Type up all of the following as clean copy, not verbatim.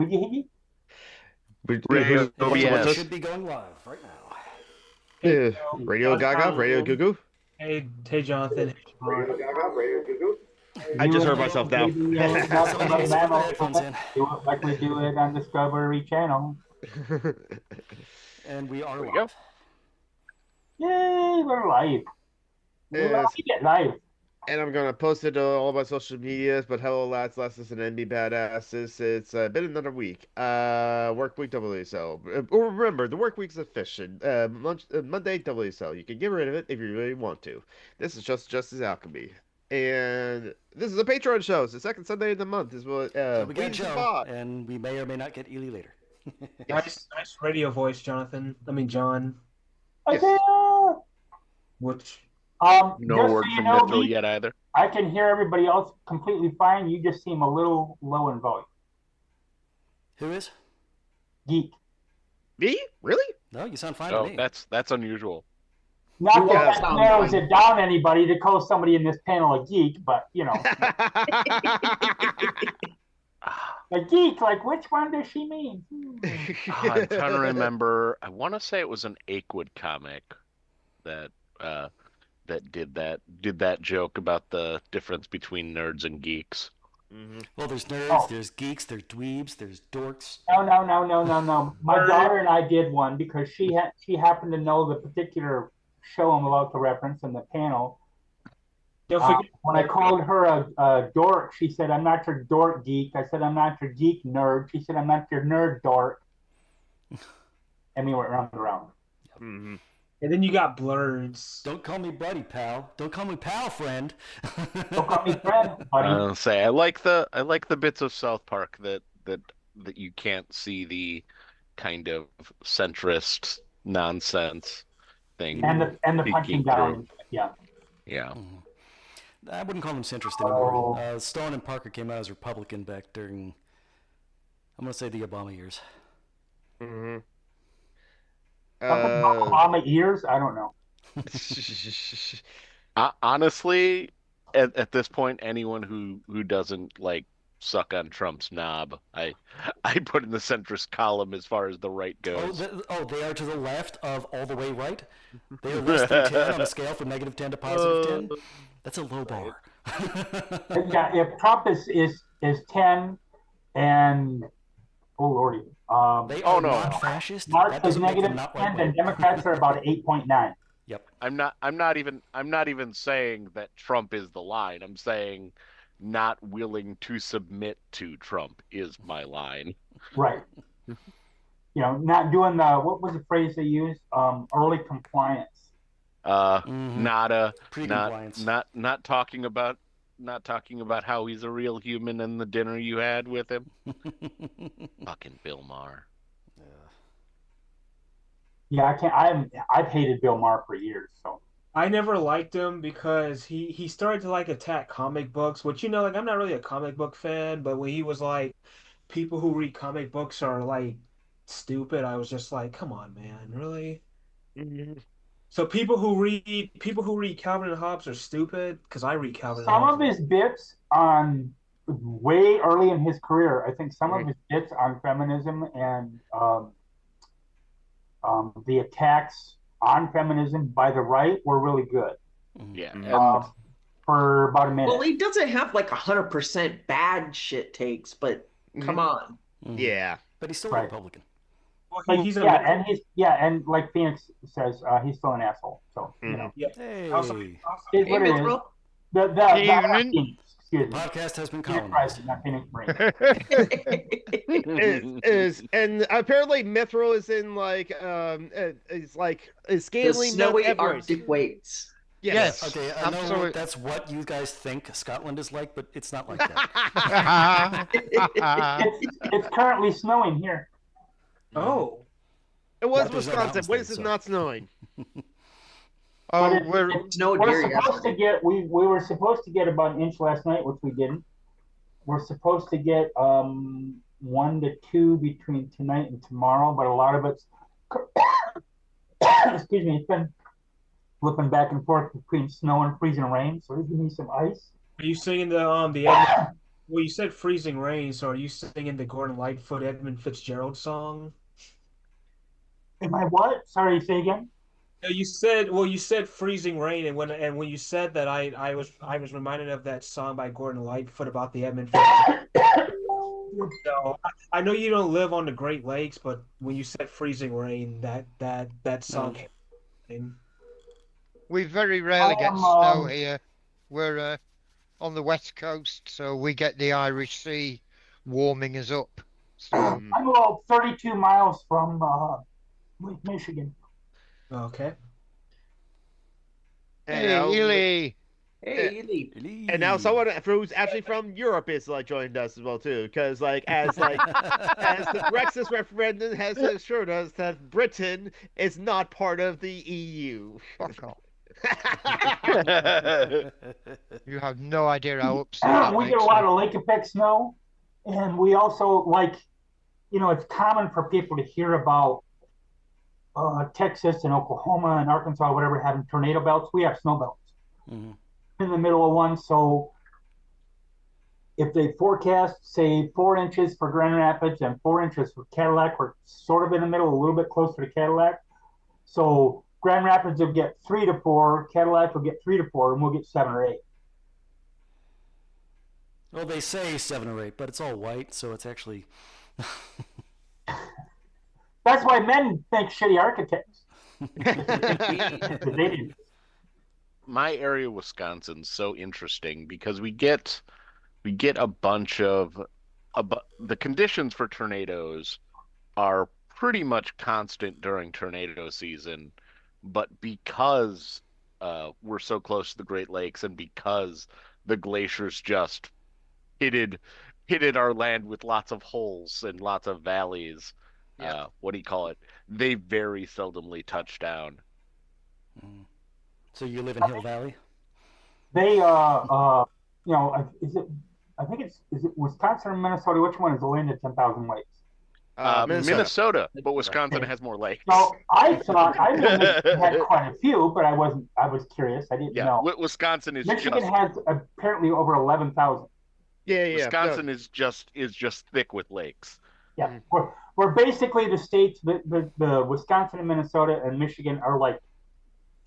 Radio What's BS. Should be going live right now. Hey, Radio Gaga, Radio Goo Goo. hey, Jonathan. Hey, Sean. I just heard myself now. Somebody needs to put the headphones in. Do it like we do it on Discovery Channel. And we are There we live. Yay, we're live. We're Yes. to get live. And I'm gonna post it to all my social medias. But hello, lads, lasses, and NB badasses. It's been another week. Work week WSL. Remember, the work week's efficient. Monday WSL. You can get rid of it if you really want to. This is just as Alchemy, and this is a Patreon show. It's the second Sunday of the month. Is what So we got Please Joe, Spot. and we may or may not get Ely later. Nice radio voice, Jonathan. John. Yes. Which No No word from Mithril yet either. I can hear everybody else completely fine. You just seem a little low in volume. Who is? Geek. Me? Really? No, you sound fine Oh, to me. that's unusual. Not Yeah, that that narrows it down anybody to call somebody in this panel a geek, but you know, a geek. Like, which one does she mean? I'm trying to remember. I want to say it was an Achewood comic that did that joke about the difference between nerds and geeks. Well, there's nerds, Oh. there's geeks, there's dweebs, there's dorks. No. My daughter and I did one because she happened to know the particular show I'm about to reference in the panel. don't forget When I called her a dork, she said, "I'm not your dork geek." I said, "I'm not your geek nerd." She said, "I'm not your nerd dork." And we went round and round. Mm-hmm. and then you got blurs. Don't call me buddy, pal. Don't call me pal, friend. Don't call me friend, buddy. I'll say I like the bits of South Park that you can't see the kind of centrist nonsense thing. and the punching peeking down. through. Yeah. Yeah. I wouldn't call them centrist anymore. Oh. Stone and Parker came out as Republican back during, I'm going to say, the Obama years. Mm-hmm. Something about Obama ears? I don't know. Honestly, at this point, anyone who doesn't like suck on Trump's knob, I put in the centrist column as far as the right goes. They are to the left of all the way right? They are less than 10 on a scale from -10 to +10? That's a low bar. Yeah, if Trump is 10 and oh lordy, They Oh, are no. not fascist. Marx That is doesn't make them negative not 10, then right. Democrats are about 8.9. Yep. I'm not even saying that Trump is the line. I'm saying not willing to submit to Trump is my line. Right. You know, not doing what was the phrase they used? Early compliance. Pre-compliance. Not talking about how he's a real human and the dinner you had with him. Fucking Bill Maher. Yeah, I can't. I've hated Bill Maher for years. So I never liked him because he started to like attack comic books, which like I'm not really a comic book fan, but when he was like, people who read comic books are like stupid, I was just like, come on, man, really? So people who read Calvin and Hobbes are stupid because I read Calvin and some Hobbes. of his bits on way early in his career, I think some of his bits on feminism and the attacks on feminism by the right were really good. Yeah. For about a minute. Well, he doesn't have like 100% bad shit takes, but come on. Yeah. But he's still Right. a Republican. Well, But he's and like Phoenix says, he's still an asshole. So you know, Hey. also, it is Hey, what it is. Mithril. The Evening. Phoenix, excuse me. Podcast has been Phoenix colonized. Rising, not Phoenix Marine. And apparently Mithril is in is The scaling snowy Mount Everest. Arctic weights. Yes. Okay, I know absolutely. that's what you guys think Scotland is like, but it's not like that. It's currently snowing here. Oh, It was That was Wisconsin. When is announced, it so- not snowing? But It snowed we're here supposed to get we were supposed to get about an inch last night, which we didn't. We're supposed to get 1 to 2 between tonight and tomorrow, but a lot of it's excuse me, it's been flipping back and forth between snow and freezing rain. So give me some ice. are you singing the Well, you said freezing rain, so are you singing the Gordon Lightfoot Edmund Fitzgerald song? Am I what? Sorry, say again. You said freezing rain, and when you said that, I was reminded of that song by Gordon Lightfoot about the Edmund Fitzgerald. So I know you don't live on the Great Lakes, but when you said freezing rain, that song came in. We very rarely get Um, snow um, here. We're on the west coast, so we get the Irish Sea warming us up. So I'm about 32 miles from Lake Michigan. Okay. And hey, now, Ely, Hey, Ely. and now someone who's actually from Europe is like joined us as well too, because as the Brexit referendum has assured us that Britain is not part of the EU. fuck off. You have no idea how upset that We makes get a lot me. of lake effect snow, and we also it's common for people to hear about Texas and Oklahoma and Arkansas, whatever, having tornado belts. We have snow belts Mhm. in the middle of one. So if they forecast, say, 4 inches for Grand Rapids and 4 inches for Cadillac, we're sort of in the middle, a little bit closer to Cadillac. So Grand Rapids will get 3 to 4, Cadillac will get 3 to 4, and we'll get 7 or 8. Well, they say 7 or 8, but it's all white, so it's actually. That's why men think shitty architects. They didn't. My area of Wisconsin's so interesting because we get a bunch of the conditions for tornadoes are pretty much constant during tornado season, but because we're so close to the Great Lakes and because the glaciers just hitted our land with lots of holes and lots of valleys, what do you call it? They very seldomly touch down. So you live in Hill Valley? They is it? I think is it Wisconsin or Minnesota? Which one is the land of 10,000 lakes? Minnesota, but Wisconsin has more lakes. So I thought I knew Michigan had quite a few, but I was curious. I didn't know. Wisconsin is Michigan has apparently over 11,000. Yeah. Wisconsin is just thick with lakes. Yeah, we're basically the states. The Wisconsin and Minnesota and Michigan are like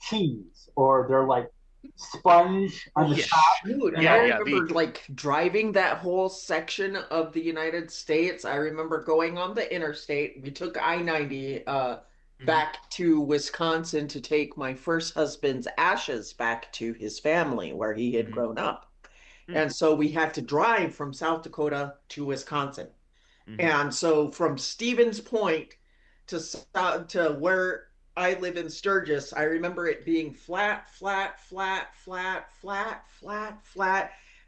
cheese, or they're like sponge on the top. Dude, Yeah, I yeah, remember like driving that whole section of the United States. I remember going on the interstate. We took I-90 back to Wisconsin to take my first husband's ashes back to his family where he had grown up. And so we had to drive from South Dakota to Wisconsin. And so from Stevens Point to where I live in Sturgis, I remember it being flat,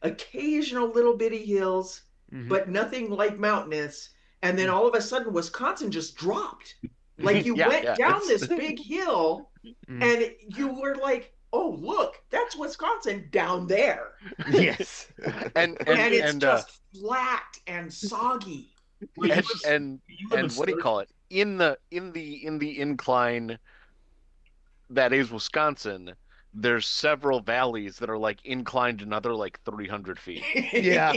occasional little bitty hills, but nothing like mountainous. And then all of a sudden, Wisconsin just dropped. Like you went down this big hill, and you were like, "Oh, look, that's Wisconsin down there." Yes. and it's just flat and soggy. And what do you call it? In the incline that is Wisconsin, there's several valleys that are like inclined another like 300 feet. Yeah.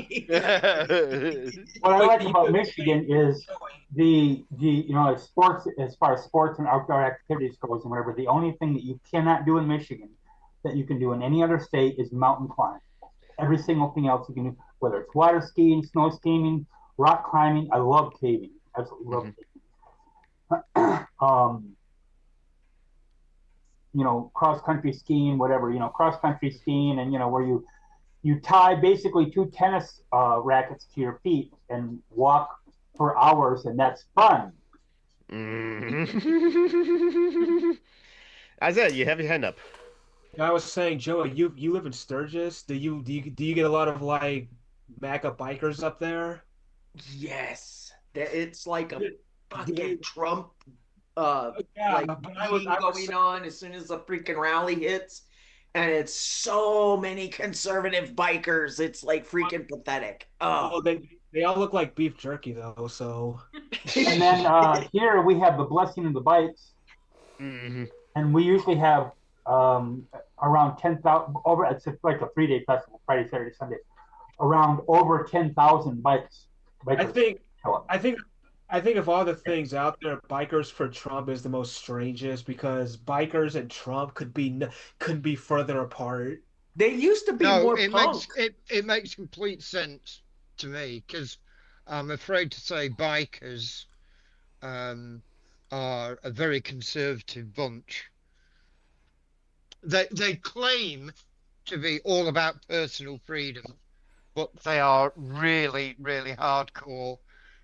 What I like about Michigan is the sports, as far as sports and outdoor activities goes and whatever. The only thing that you cannot do in Michigan that you can do in any other state is mountain climb. Every single thing else you can do, whether it's water skiing, snow skiing, rock climbing. I love caving. Absolutely love caving. Cross country skiing, whatever. Cross country skiing, and where you tie basically 2 tennis rackets to your feet and walk for hours, and that's fun. Isaiah, you have your hand up. I was saying, Joe, you live in Sturgis. Do you get a lot of like MAGA bikers up there? Yes, it's like a fucking Trump meeting going on as soon as the freaking rally hits, and it's so many conservative bikers. It's like freaking pathetic. Oh, they all look like beef jerky though. So, and then here we have the blessing of the bikes, and we usually have around 10,000 over. It's like a 3-day festival, Friday, Saturday, Sunday. around over 10,000 bikes. I think show up. I think of all the things out there, Bikers for Trump is the most strangest because bikers and Trump could be further apart. They used to be No, more it punk. makes complete sense to me because I'm afraid to say bikers are a very conservative bunch. They claim to be all about personal freedom, but they are really, really hardcore,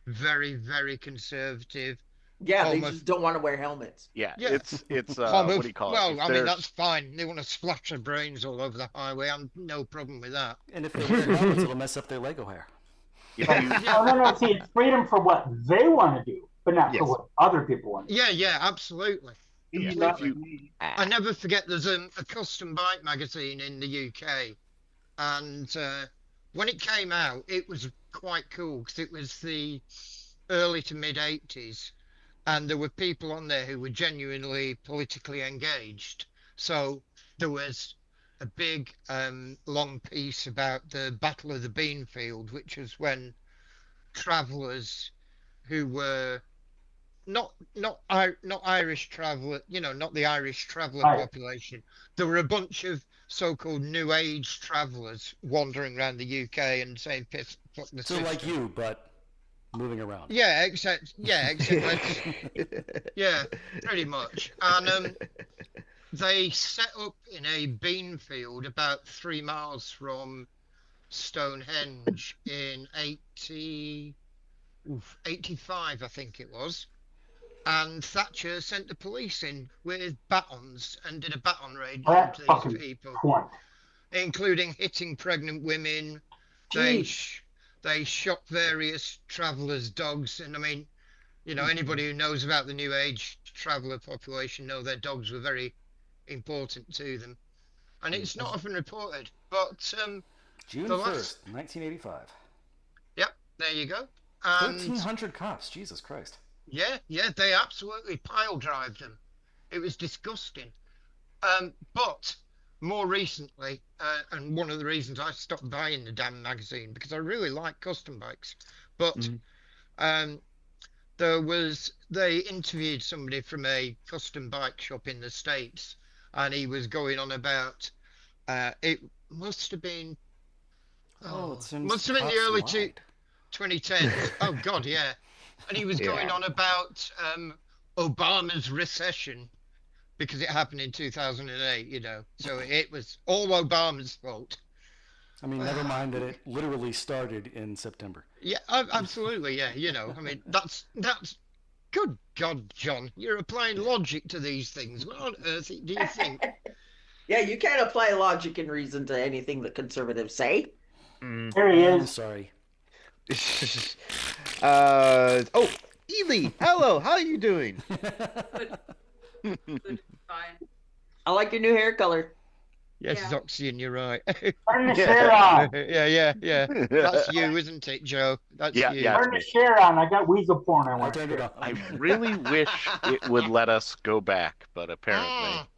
very, very conservative. Yeah, they just don't want to wear helmets. Yeah, Yeah. it's what do you call it? Well, If I mean, there's- that's fine. They want to splash their brains all over the highway. I'm no problem with that. And if they wear helmets, it'll mess up their Lego hair. if you, No. See, it's freedom for what they want to do, but not Yes. for what other people want to do. Yeah, absolutely. yeah, Not if you me. I never forget there's a custom bike magazine in the UK, and when it came out, it was quite cool because it was the early to mid 80s, and there were people on there who were genuinely politically engaged. So there was a big long piece about the Battle of the Beanfield, which was when travellers who were not Irish traveller, not the Irish traveller Right. population. There were a bunch of so-called New Age travellers wandering around the UK and saying fuck the So system. like you, but moving around. Yeah, except let's, yeah, pretty much. And they set up in a bean field about 3 miles from Stonehenge in 85, I think it was. And Thatcher sent the police in with batons and did a baton raid on That these fucking people, point. including hitting pregnant women. They shot various travellers' dogs, and I mean, anybody who knows about the New Age traveller population know their dogs were very important to them, and it's not often reported. But June the 1st, 1985. Yep, there you go. And 1,300 cops. Jesus Christ. yeah, they absolutely pile drived them. It was disgusting. But more recently, and one of the reasons I stopped buying the damn magazine, because I really like custom bikes, but they interviewed somebody from a custom bike shop in the States, and he was going on about it must have been must have been the early 2010s. Oh God, yeah. And he was going on about Obama's recession because it happened in 2008, so it was all Obama's fault. I mean, never mind that it literally started in September. Yeah, absolutely, yeah. I mean, that's good God, John, you're applying logic to these things. What on earth do you think? Yeah, you can't apply logic and reason to anything that conservatives say. There he I'm is. sorry. Oh, Ely, hello, how are you doing? Good, fine. I like your new hair color. Yes, Yeah. Zoxian, you're right. Turn the share on. yeah. That's you, isn't it, Joe? That's Yeah, you. yeah. Turn the share on. I got weasel porn I I want to turned it share. on. I really wish it would let us go back, but apparently.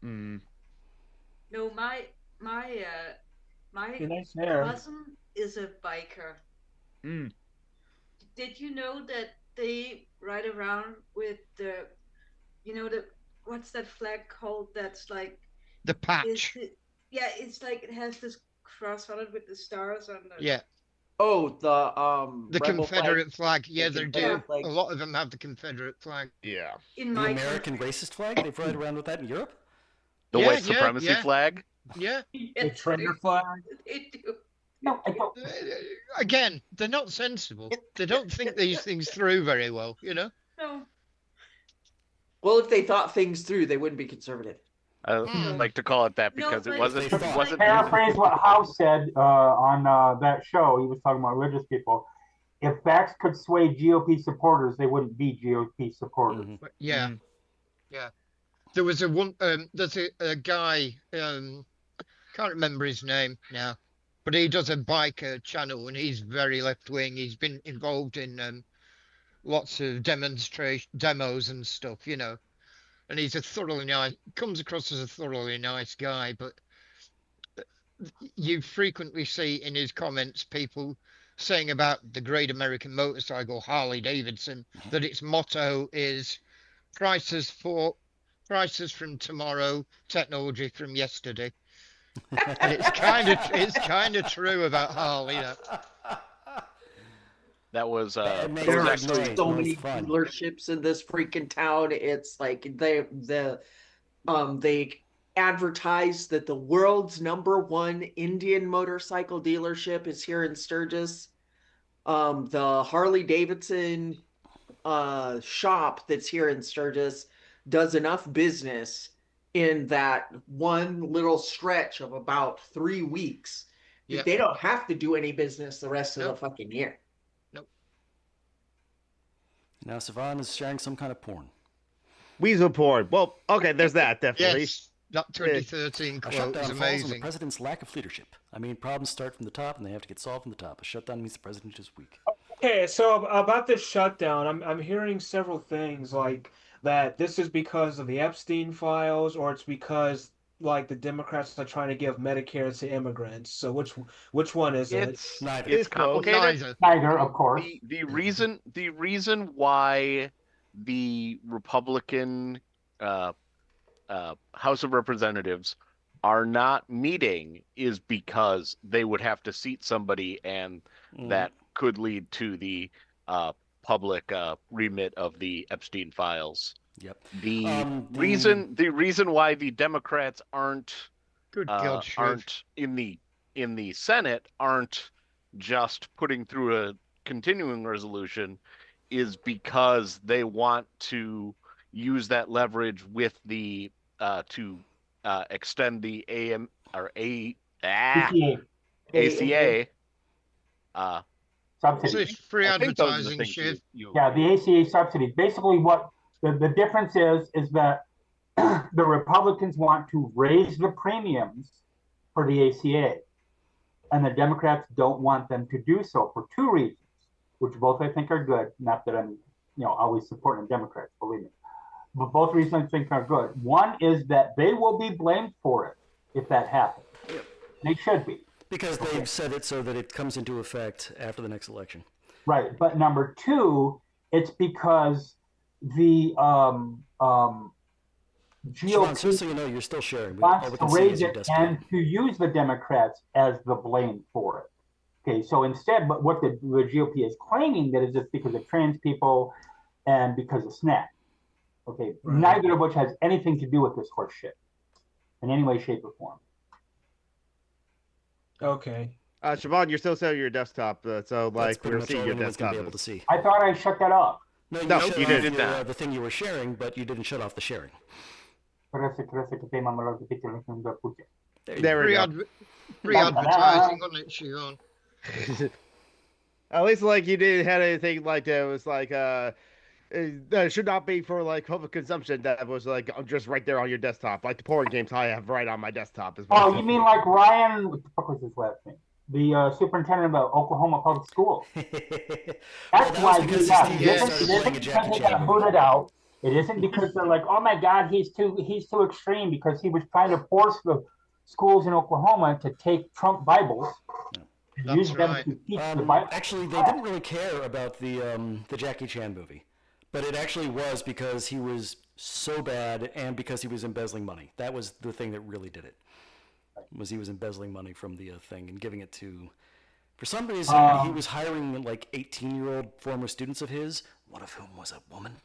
No, my Your nice hair. cousin is a biker. Did you know that they ride around with the what's that flag called? That's like The patch. it's like it has this cross on it with the stars on the. Yeah, Oh, the rebel Confederate flag. Yeah, The they do. Confederate flag. A lot of them have the Confederate flag. Yeah. In The my American country. racist flag? They've ride around with that in Europe? The Yeah, white yeah, supremacy yeah. flag? Yeah. The Yes, trader flag. they do. No, I don't. Again, they're not sensible. They don't think these things through very well, No. Well, if they thought things through, they wouldn't be conservative. I like to call it that No, because but it wasn't. they It thought- wasn't. Paraphrase what House said on that show. He was talking about religious people. If facts could sway GOP supporters, they wouldn't be GOP supporters. Mhm. Yeah. Yeah. There was there's a guy, can't remember his name now, but he does a biker channel and he's very left wing. He's been involved in lots of demos and stuff, and he's a thoroughly nice, comes across as a thoroughly nice guy, but you frequently see in his comments people saying about the great American motorcycle Harley Davidson that its motto is prices from tomorrow, technology from yesterday. And it's kind of true about Harley. That was There was are actually so many dealerships in this freaking town. It's like they advertise that the world's #1 Indian motorcycle dealership is here in Sturgis. The Harley Davidson shop that's here in Sturgis does enough business in that one little stretch of about 3 weeks. Yep. They don't have to do any business the rest of the fucking year. Now Savan is sharing some kind of porn. Weasel porn. Well, okay, there's that, definitely. Yes, that 2013 A quote shutdown is falls on the amazing. president's lack of leadership. I mean, problems start from the top, and they have to get solved from the top. A shutdown means the president is weak. Okay, so about this shutdown, I'm hearing several things like that this is because of the Epstein files, or it's because like the Democrats are trying to give Medicare to immigrants. So which one is it? Neither. It's complicated. Neither, of course. The reason why the Republican House of Representatives are not meeting is because they would have to seat somebody, and that could lead to the public remit of the Epstein files. Yep. The reason why the Democrats aren't in the Senate aren't just putting through a continuing resolution is because they want to use that leverage with the to extend the ACA subsidy. Free advertising shit. Yeah, the ACA subsidy. Basically, what the difference is that the Republicans want to raise the premiums for the ACA, and the Democrats don't want them to do so for 2 reasons, which both I think are good. Not that I'm, always supporting Democrats, believe me, but both reasons I think are good. One is that they will be blamed for it if that happens. They should be. Because they've said it so that it comes into effect after the next election. Right, but number 2, it's because the GOP, Sean, just so you know, you're still sharing. Wants to raise it and to use the Democrats as the blame for it. Okay, so instead, but what the GOP is claiming that is just because of trans people and because of SNAP. Okay, neither of which has anything to do with this horse shit in any way, shape, or form. Okay. Siobhan, you're still selling your desktop, so like we're seeing your desktop. Able to see. I thought I shut that off. No, you didn't. The thing you were sharing, but you didn't shut off the sharing. There we go. Free advertising on it, Siobhan. At least like you didn't have anything like that. It was like that should not be for like public consumption. That was like just right there on your desktop, like the porn games I have right on my desktop as well. Oh, you mean like Ryan? What the fuck was his last name? The superintendent of Oklahoma Public Schools. That's why he left. It isn't because he got booted out. It isn't because they're like, oh my God, he's too extreme, because he was trying to force the schools in Oklahoma to take Trump Bibles. And use them to teach the Bible. Actually, they didn't really care about the Jackie Chan movie. But it actually was because he was so bad and because he was embezzling money. That was the thing that really did it. Was he was embezzling money from the thing and giving it to, for some reason, he was hiring like 18-year-old former students of his, one of whom was a woman.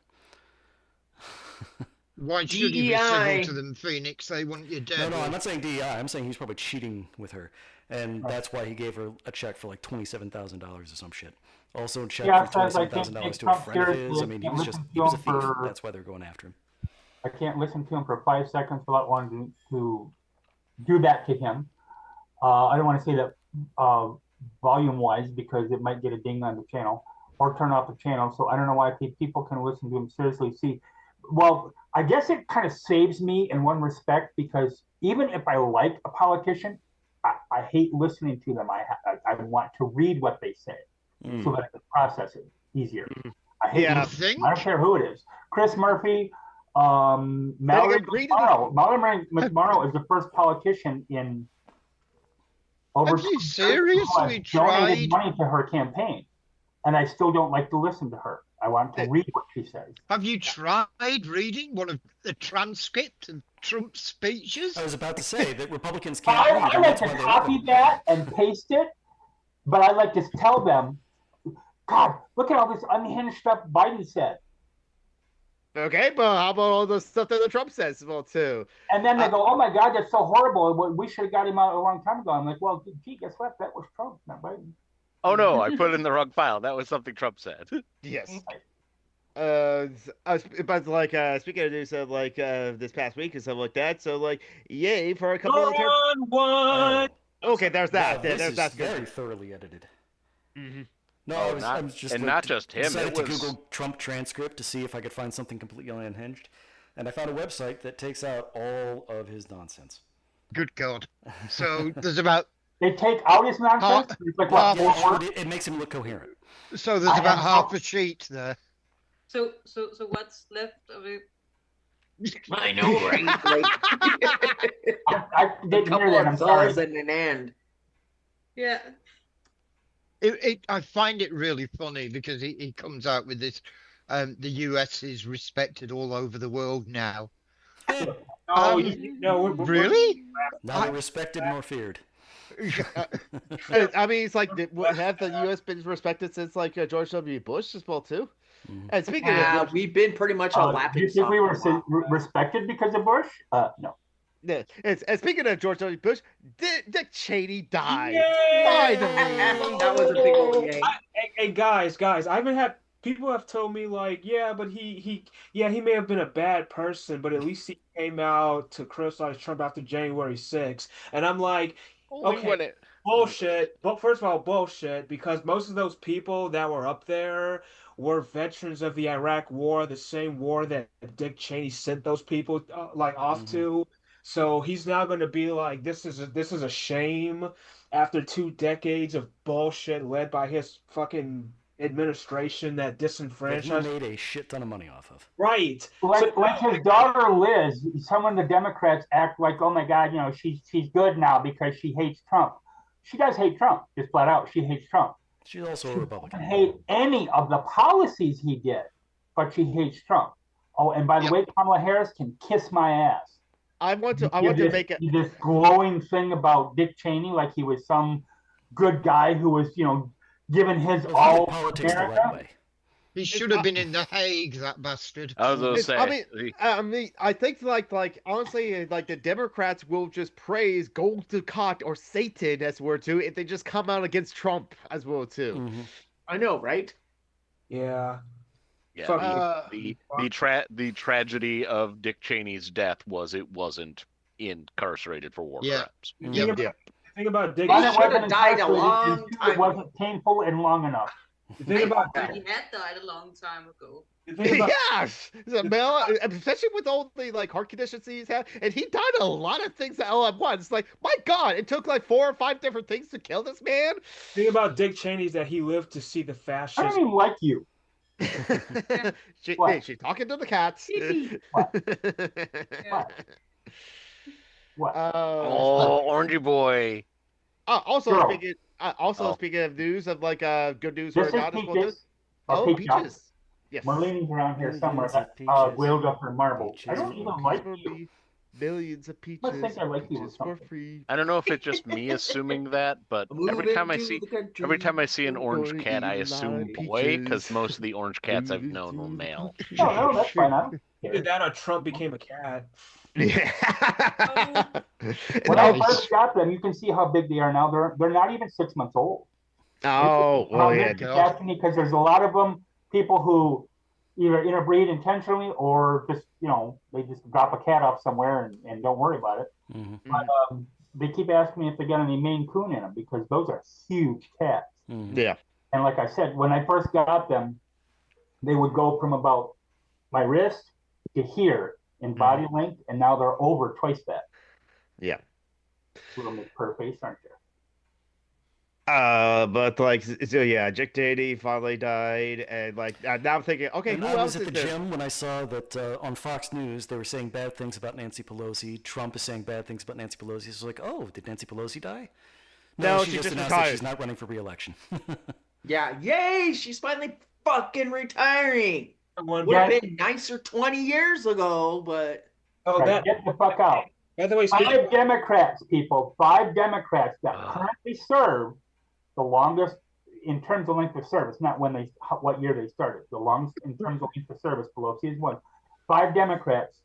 Why should you be civil to them, Phoenix? They want you dead. No, I'm not saying DEI. I'm saying he was probably cheating with her. And that's why he gave her a check for like $27,000 or some shit. Also a check for $27,000 to a friend of his. I mean, he was a thief. That's why they're going after him. I can't listen to him for 5 seconds without wanting to do that to him. I don't want to say that volume-wise because it might get a ding on the channel or turn off the channel. So I don't know why people can listen to him seriously. See, well, I guess it kind of saves me in one respect, because even if I like a politician, I hate listening to them. I want to read what they say so that I can process it easier. I hate I don't care who it is. Chris Murphy, Mallory McMorrow is the first politician in Over Have you 2/3 seriously have donated tried? money to her campaign, and I still don't like to listen to her. I want to read what she says. Have you tried reading one of the transcript of Trump's speeches? I was about to say that Republicans can't I read. like and that's to why they copy love it. that and paste it, but I like to tell them, God, look at all this unhinged stuff Biden said. Okay, but how about all the stuff that the Trump says as well too? And then they go, oh my God, that's so horrible. We should have got him out a long time ago. I'm like, well, gee, guess what? That was Trump, not Biden. Oh no, I put it in the wrong file. That was something Trump said. Yes. But like speaking of news of like this past week and stuff like that, so like yay for a couple of One. Okay, there's that. Wow, this That's is good. very thoroughly edited. Mm-hmm. No, Oh, I was not- just and like, not just him, decided it to was- Google Trump transcript to see if I could find something completely unhinged, and I found a website that takes out all of his nonsense. Good God. So there's about They take out his nonsense. It's like, what, half- four words? It makes him look coherent. so there's I about am half so- a sheet there. So what's left of it? I know, right? Like, I a didn't hear couple that. I'm of sorry. vowels and an and. Yeah. I find it really funny because he comes out with this. The US is respected all over the world now. No, we're Really? Neither respected nor feared. I mean, it's like have the U.S. been respected since like George W. Bush as well too? Mhm. And speaking of We've been pretty much a Do laughing you think stock we were for a while. respected because of Bush? No. yeah, and speaking of George W. Bush, Dick Cheney died. Yay! Finally. That was a big old yay. Hey guys, I even had people have told me like, yeah, but he may have been a bad person, but at least he came out to criticize Trump after January 6th. And I'm like, Only okay, when it bullshit. But first of all, bullshit, because most of those people that were up there were veterans of the Iraq War, the same war that Dick Cheney sent those people off to. So he's now going to be like, this is a shame after 2 decades of bullshit led by his fucking administration that That he disenfranchised. made a shit ton of money off of. Right. Like his daughter Liz, some of the Democrats act like, oh my God, she's good now because she hates Trump. She does hate Trump, just flat out. She hates Trump. She's also a She Republican. doesn't hate any of the policies he did, but she hates Trump. Oh, and by the way, Kamala Harris can kiss my ass. I want to make it. This glowing thing about Dick Cheney, like he was some good guy who was, giving his Well, he all did to politics the America. right way. He should have been in The Hague, that bastard. I was gonna say. I mean, I think like honestly, like the Democrats will just praise Gold Dukat or Satan as well too if they just come out against Trump as well too. Mhm. I know, right? Yeah. Yeah, Fuck the tragedy of Dick Cheney's death was it wasn't incarcerated for war Yeah. crimes. Yeah, The thing about Dick, But He it should have wasn't died a incarcerated long because time It wasn't painful and long enough. the thing about He had died a long time ago. the thing about Yes, especially with all the like heart conditions he's had, and he died a lot of things all at once. Like, my God, it took like 4 or 5 different things to kill this man. the thing about Dick Cheney is that he lived to see the I don't fascists. even like you. What? Hey, she's talking to the cats. What? What? Oh, Orangey boy. Also Girl. speaking of news of like good news This or is not as well. Peaches. Oh, Peaches. Peaches. Yes. Marlene's around here somewhere. Millions of peaches. Wheeled up her marble. I don't Peaches. even like For you. me, millions of peaches. Must think I like you or peaches for something. free. I don't know if it's just me assuming that, but every time I see an orange cat, I assume boy, because most of the orange cats I've known were male. No, that's fine. I don't Either care. that or Trump became a cat. Yeah. When I Nice. first got them, you can see how big they are now. They're not even 6 months old. Oh, well, yeah. Because there's a lot of them, people who either interbreed intentionally or just, they just drop a cat off somewhere and don't worry about it. Mhm. But they keep asking me if they got any Maine Coon in them because those are huge cats. Mhm. Yeah. And like I said, when I first got them, they would go from about my wrist to here in body length, and now they're over twice that. Yeah. Little Miss Purrface, aren't you? But like, so yeah, Dick Cheney finally died, and like now I'm thinking, okay, And who I else was is at the there? gym when I saw that on Fox News they were saying bad things about Nancy Pelosi. Trump is saying bad things about Nancy Pelosi. So like, oh, did Nancy Pelosi die? No, she just announced retired. that she's not running for re-election. Yeah, yay! She's finally fucking retiring. One- Would have been nicer 20 years ago, but Oh, that. Get the fuck out. By the way, speaking. 5 Democrats, people. 5 Democrats that currently serve the longest in terms of length of service, not what year they started. The longest in terms of length of service below season 1. 5 Democrats,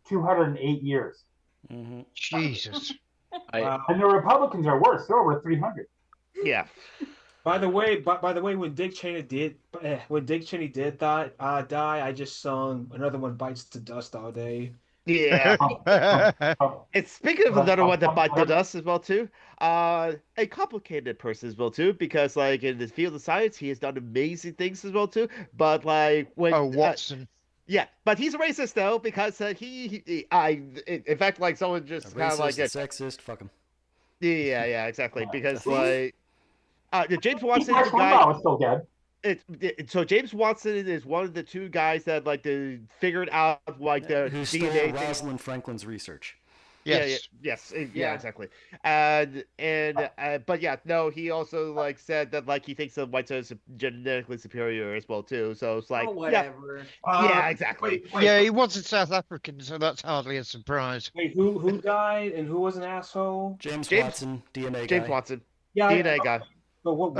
208 years. Mm-hmm. Jesus. And the Republicans are worse. They're over 300. Yeah. By the way, when Dick Cheney did die, I just sung another one bites the dust all day. Yeah. And speaking of another one that bites the dust as well too, a complicated person as well too, because like in the field of science, he has done amazing things as well too. But like when Watson. Yeah, but he's a racist though because in fact, like someone just kind of like sexist, fuck him. Yeah, exactly. Because like, James Watson Mark is the guy. Limbaugh is still dead. So James Watson is one of the 2 guys that like they figured out like the who DNA stole Rosalind Franklin's research. Yes. Yeah, exactly. But yeah, no, he also like said that like he thinks the whites are genetically superior as well too. So it's like whatever. Yeah, exactly. Yeah, he wasn't South African, so that's hardly a surprise. Wait, who died and who was an asshole? James Watson, DNA guy. James Watson, Yeah, DNA guy. But what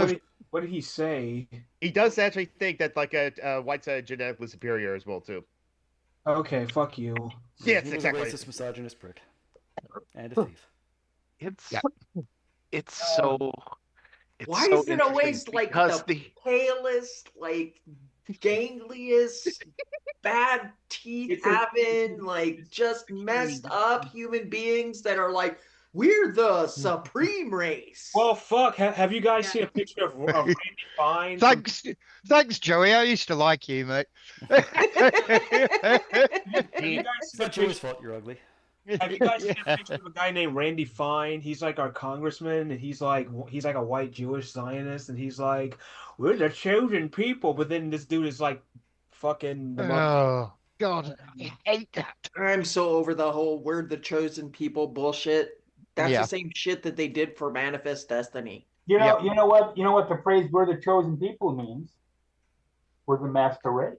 did he say? He does actually think that like whites are genetically superior as well too. Okay, fuck you. Yes, He was exactly. a racist, misogynist prick. And a thief. It's so. Why so is it always like because the palest, like gangliest, bad teeth having, like just messed up human beings that are like, we're the supreme race? Well, fuck. Have you guys seen a picture of Randy Fine? Thanks, Joey. I used to like you, mate. It's not Joey's fault you're ugly. Have you guys seen a picture of a guy named Randy Fine? He's like our congressman, and he's like a white Jewish Zionist, and he's like, we're the chosen people. But then this dude is like, fucking. Oh God, I hate that. I'm so over the whole "we're the chosen people" bullshit. That's the same shit that they did for Manifest Destiny. You know what the phrase "we're the chosen people" means? We're the master race.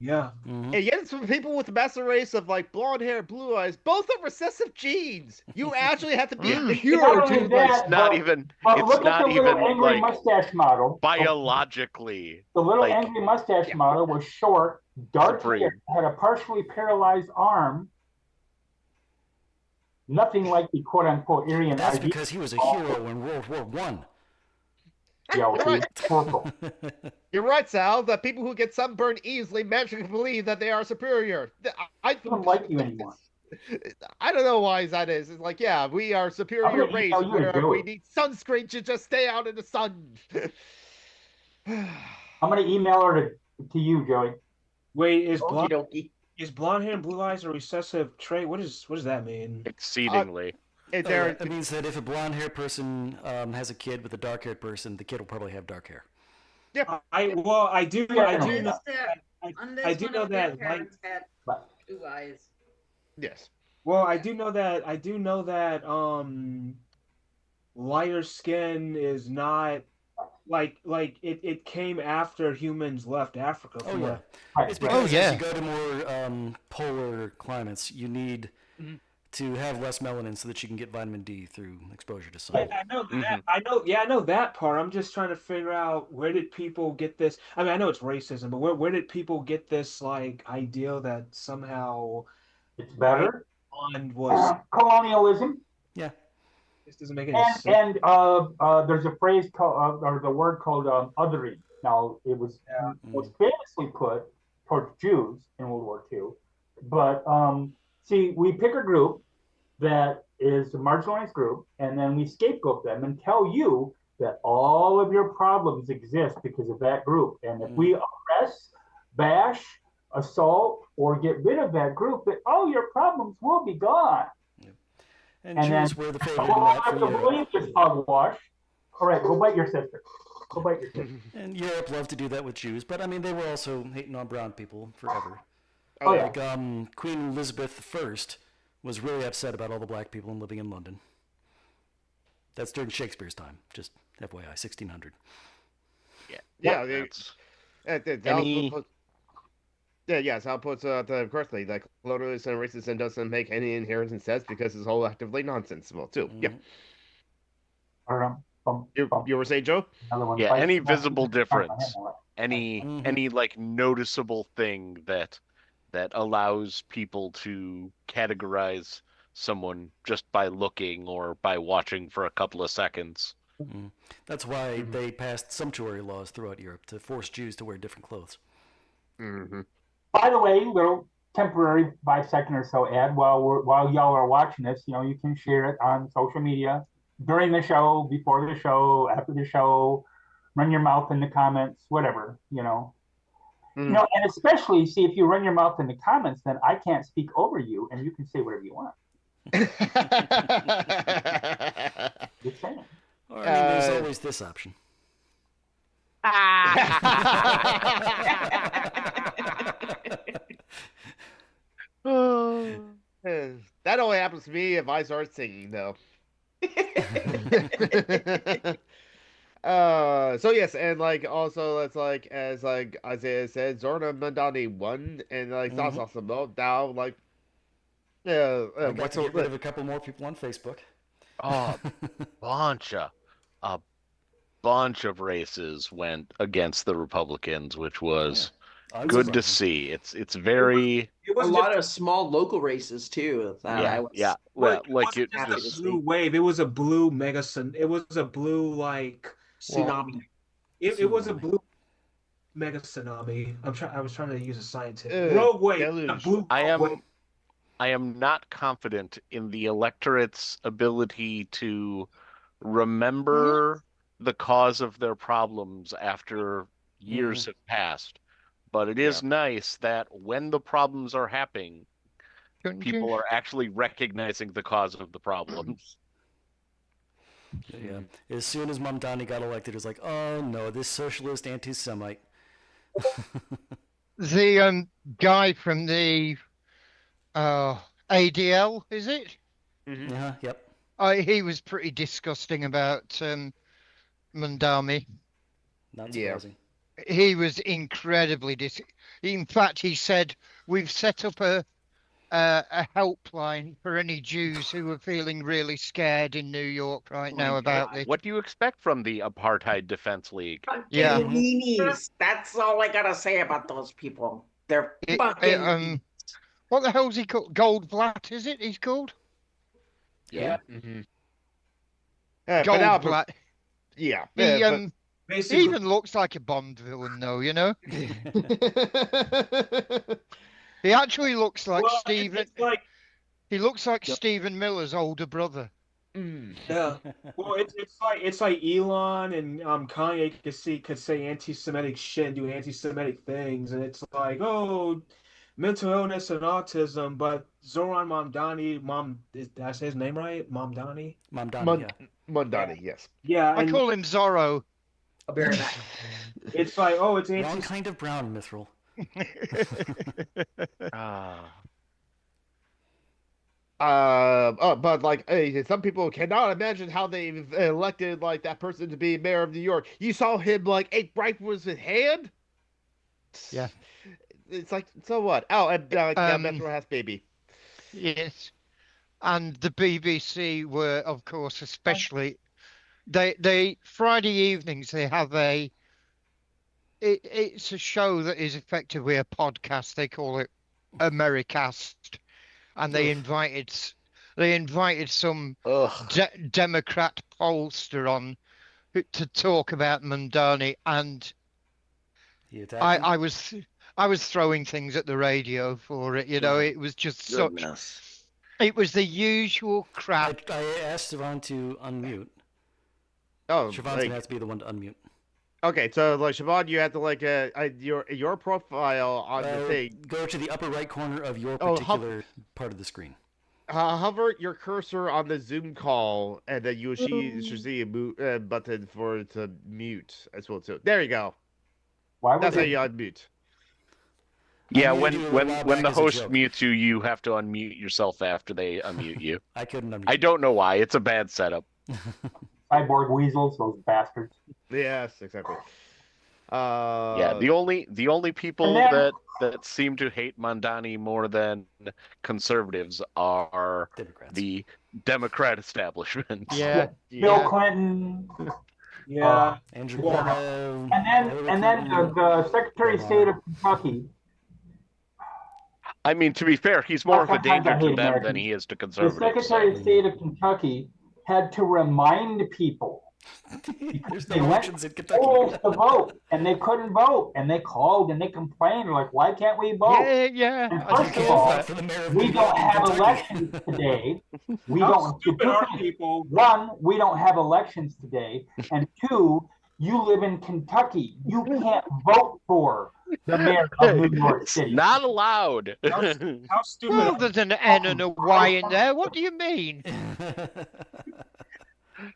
Yeah. Mm-hmm. And yet it's from people with the master race of like blonde hair, blue eyes, both are recessive genes. You actually have to be pure. It's not even like mustache model. Biologically. The little angry mustache model was short, dark hair, had a partially paralyzed arm. Nothing like the quote-unquote Aryan. That's because he was a hero in World War One. You're right, Sal. The people who get sunburned easily magically believe that they are superior. I don't like you anymore. I don't know why that is. It's like, yeah, we are superior race. We need sunscreen to just stay out in the sun. I'm gonna email her to you, Joey. Wait, is blonde hair and blue eyes a recessive trait? What does that mean? Exceedingly. It means that if a blonde-haired person has a kid with a dark-haired person, the kid will probably have dark hair. Yeah, I do know that. Parents had blue eyes. Yes. Well, I do know that. Lighter skin is not like it came after humans left Africa. Oh yeah. It's because as you go to more polar climates, you need to have less melanin so that you can get vitamin D through exposure to sun. I know that. I know that part. I'm just trying to figure out, where did people get this? I mean, I know it's racism, but where did people get this like idea that somehow it's better? Blonde was colonialism. Yeah. This doesn't make any sense. And there's a phrase called, or the word called othering. Now, it was famously put towards Jews in World War II. But see, we pick a group that is a marginalized group, and then we scapegoat them and tell you that all of your problems exist because of that group. And if we oppress, bash, assault, or get rid of that group, that all your problems will be gone. And Jews were the favorite in that for Europe. Believe this hogwash. All right, go bite your sister. Go bite your sister. And Europe loved to do that with Jews, but I mean, they were also hating on brown people forever. Oh, like Queen Elizabeth I was really upset about all the black people living in London. That's during Shakespeare's time. Just FYI, 1600. Yeah. That's Any... Yes, I'll put correctly. Like, colonialism and racism doesn't make any inherent sense because it's all actively nonsensical, too. Yeah. You were saying, Joe? Yeah, any visible difference, any like noticeable thing that allows people to categorize someone just by looking or by watching for a couple of seconds. That's why they passed sumptuary laws throughout Europe to force Jews to wear different clothes. By the way, little temporary 5 second or so ad while y'all are watching this, you can share it on social media during the show, before the show, after the show, run your mouth in the comments, whatever, and especially, see, if you run your mouth in the comments, then I can't speak over you and you can say whatever you want. Just saying. Or, there's always this option. That only happens to me if I start singing, though. So yes, and like also it's like, as like Isaiah said, Zorna Mandani won, and like that's awesome. Though now, like, I got to get rid of a couple more people on Facebook. Oh, a bunch of races went against the Republicans, which was good to see. It's very. It was a lot of small local races too. Well, like it was a blue wave. It was a blue It was a blue like tsunami. It was a blue mega tsunami. I was trying to use a scientific rogue wave. I am not confident in the electorate's ability to remember the cause of their problems after years have passed. But it is nice that when the problems are happening, people are actually recognizing the cause of the problems. Yeah. As soon as Mamdani got elected, it was like, oh no, this socialist anti-Semite. The guy from the ADL, is it? Yep. He was pretty disgusting about Mandami. Not surprising. He was incredibly In fact, he said, we've set up a helpline for any Jews who are feeling really scared in New York right now about this. What do you expect from the Apartheid Defense League? Yeah. Weenies. That's all I gotta say about those people. They're fucking... what the hell's he called? Goldblatt, is it? He's called? Yeah. Goldblatt. Yeah. He even looks like a Bond villain, though, He actually looks like Stephen. He looks like Stephen Miller's older brother. Yeah. Well, it's like Elon and Kanye could say anti-Semitic shit and do anti-Semitic things, and it's like, oh, mental illness and autism, but Zoran Mamdani, did I say his name right? Mamdani, Mamdani, yes. Yeah, I call him Zorro. It's like, oh, it's wrong kind of brown, Mithril. But like, some people cannot imagine how they've elected like that person to be mayor of New York. You saw him like eat rifles in hand. Yeah, it's like, so what? Oh, and Metro has baby. Yes, and the BBC were, of course, especially. They Friday evenings they have it's a show that is effectively a podcast. They call it Americast, and they invited some Democrat pollster on to talk about Mamdani, and I was throwing things at the radio for it. It was just such. It was the usual crap. I asked Siobhan to unmute. Oh, Siobhan's gonna have to be the one to unmute. Okay, so like Siobhan, you have to like your profile on the thing. Go to the upper right corner of your particular part of the screen. Hover your cursor on the Zoom call, and then you should see a button to mute as well too. There you go. That's how you unmute. Yeah, when the host mutes you, you have to unmute yourself after they unmute you. I couldn't unmute. I don't know why. It's a bad setup. Cyborg weasels, those bastards. Yes, exactly. Yeah, the only people then- that seem to hate Mondani more than conservatives are Democrats. the Democrat establishment. Yeah. Bill Clinton. Yeah. Andrew Well, Cuomo. And then the Secretary of State of Kentucky. I mean, to be fair, he's more of a Sometimes I danger to hate them than Americans. he is to The conservatives. Secretary of State of Kentucky had to remind people There's they no went elections in to Kentucky. polls to vote, and they couldn't vote, and they called and they complained, like, why can't we vote? Yeah. And I first think of all, that. For the mayor of we New don't York in have Kentucky. elections today. We How don't. stupid two are things. people? One, we don't have elections today, and two, you live in Kentucky. You can't vote for the mayor of New York It's City. not allowed. How stupid Well, are there's an N and a Y in there. What do you mean?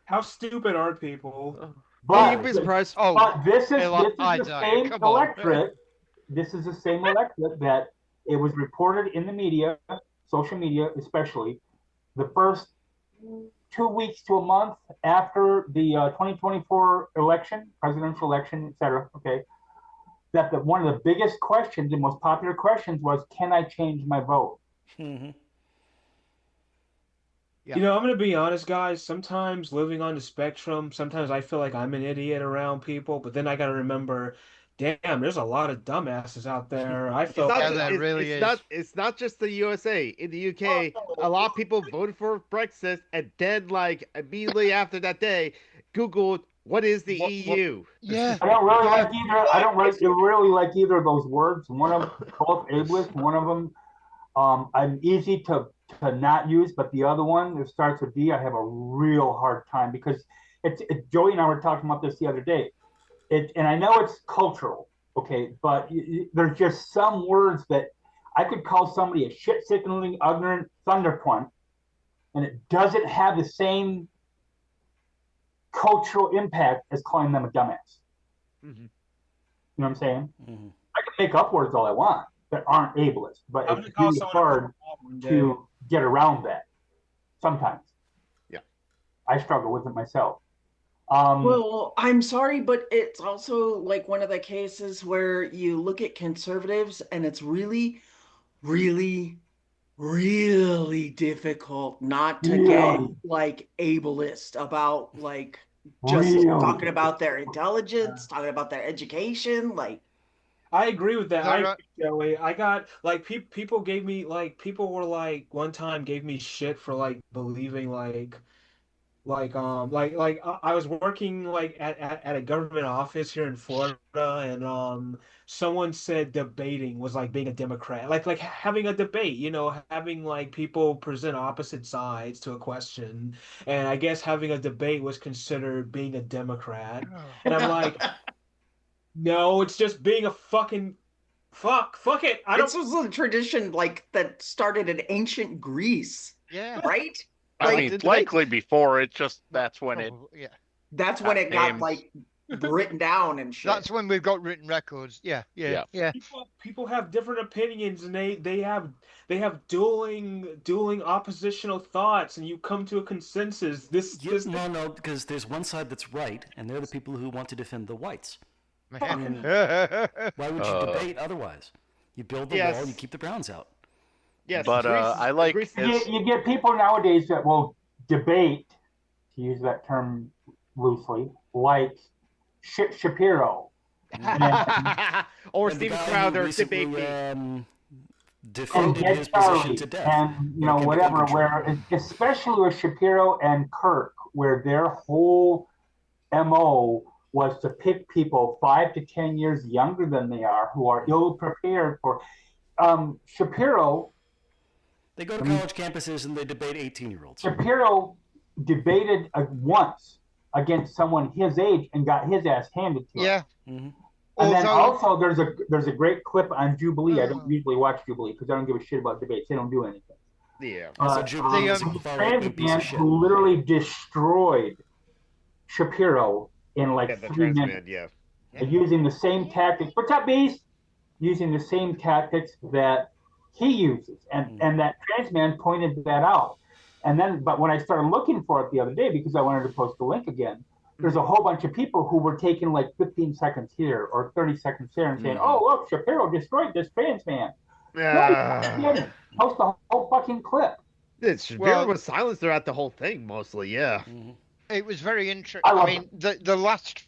How stupid are people? Well, you'd But, be surprised. Oh, but this is I the know, same come on. electorate. This is the same electorate that it was reported in the media, social media especially, the first 2 weeks to a month after the 2024 election, presidential election, etc. Okay, that one of the biggest questions and most popular questions was, "Can I change my vote?" Mhm. Yeah. You know, I'm gonna be honest, guys. Sometimes living on the spectrum, sometimes I feel like I'm an idiot around people, but then I gotta remember, damn, there's a lot of dumbasses out there. I It's felt not, Yeah, like there really is. It's not just the USA. In the UK, a lot of people voted for Brexit, and then, like, immediately after that day, Googled what is the What- EU. Yeah. I don't really like either. I don't really like either of those words. One of both ableist. One of them, I'm easy to not use, but the other one that starts with D, I have a real hard time because it's Joey and I were talking about this the other day. And I know it's cultural, okay, but there's just some words that I could call somebody a shit-sickening, ignorant thunderpunt, and it doesn't have the same cultural impact as calling them a dumbass. Mhm. You know what I'm saying? Mhm. I can make up words all I want that aren't ableist, but I'm it's gonna call really someone hard one day. to get around that sometimes. Yeah. I struggle with it myself. Well, I'm sorry, but it's also like one of the cases where you look at conservatives and it's really, really, really difficult not to get Really? like ableist about like just Really? talking about their intelligence, talking about their education, like I agree with that. There I are- agree, Joey. I got like people gave me like people were like one time gave me shit for like believing I was working like at a government office here in Florida, and someone said debating was like being a Democrat, like having a debate, you know, having like people present opposite sides to a question, and I guess having a debate was considered being a Democrat, and I'm like, no, it's just being a fucking fuck it. I this don't. was a tradition like that started in ancient Greece, Yeah. right? I Like, mean, likely before it just that's when it Yeah. that's when it got names. like written down and shit. That's when we've got written records. Yeah. People have different opinions, and they have dueling oppositional thoughts, and you come to a consensus. No, because there's one side that's right, and they're the people who want to defend the whites. Why would you debate otherwise? You build the wall, you keep the browns out. Yes, But I like You get people nowadays that will debate, to use that term loosely, like Shapiro. or And the Steven guy who Crowder recently, debate me. defended And his get position Charlie to death. and when it came to whatever, gun control. where especially with Shapiro and Kirk, where their whole MO was to pick people 5 to 10 years younger than they are who are ill prepared for Shapiro. They go to college campuses and they debate 18-year-olds. Shapiro debated once against someone his age and got his ass handed to him. Yeah. Mm-hmm. And then Although- also there's a great clip on Jubilee. I don't usually watch Jubilee because I don't give a shit about debates. They don't do anything. Yeah. So Jubilee is a a far-right piece trans of man shit. who literally destroyed Shapiro in like Yeah, the 3 trans minutes. man, yeah. And using the same tactics. What's up, Beast? Using the same tactics that he uses. And that trans man pointed that out. And then, but when I started looking for it the other day, because I wanted to post the link again, there's a whole bunch of people who were taking like 15 seconds here or 30 seconds here and saying, "Oh, look, Shapiro destroyed this trans man." No, post the whole fucking clip. Shapiro was silenced throughout the whole thing, mostly. Yeah. It was very interesting. I mean, the last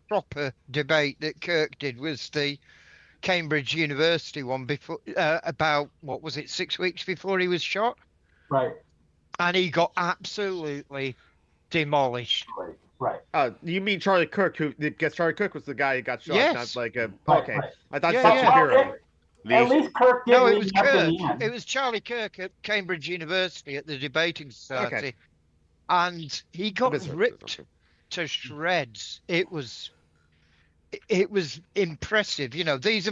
proper debate that Kirk did was the Cambridge University one before, about, what was it, 6 weeks before he was shot? Right. And he got absolutely demolished. Right. You mean Charlie Kirk? Because Charlie Kirk was the guy who got shot. Yes. Not like a. Right, Okay. right. I thought Shapiro. At least Kirk did. No, it was Kirk. It was Charlie Kirk at Cambridge University at the Debating Society. Okay. And he got ripped to shreds. It was impressive. You know, these are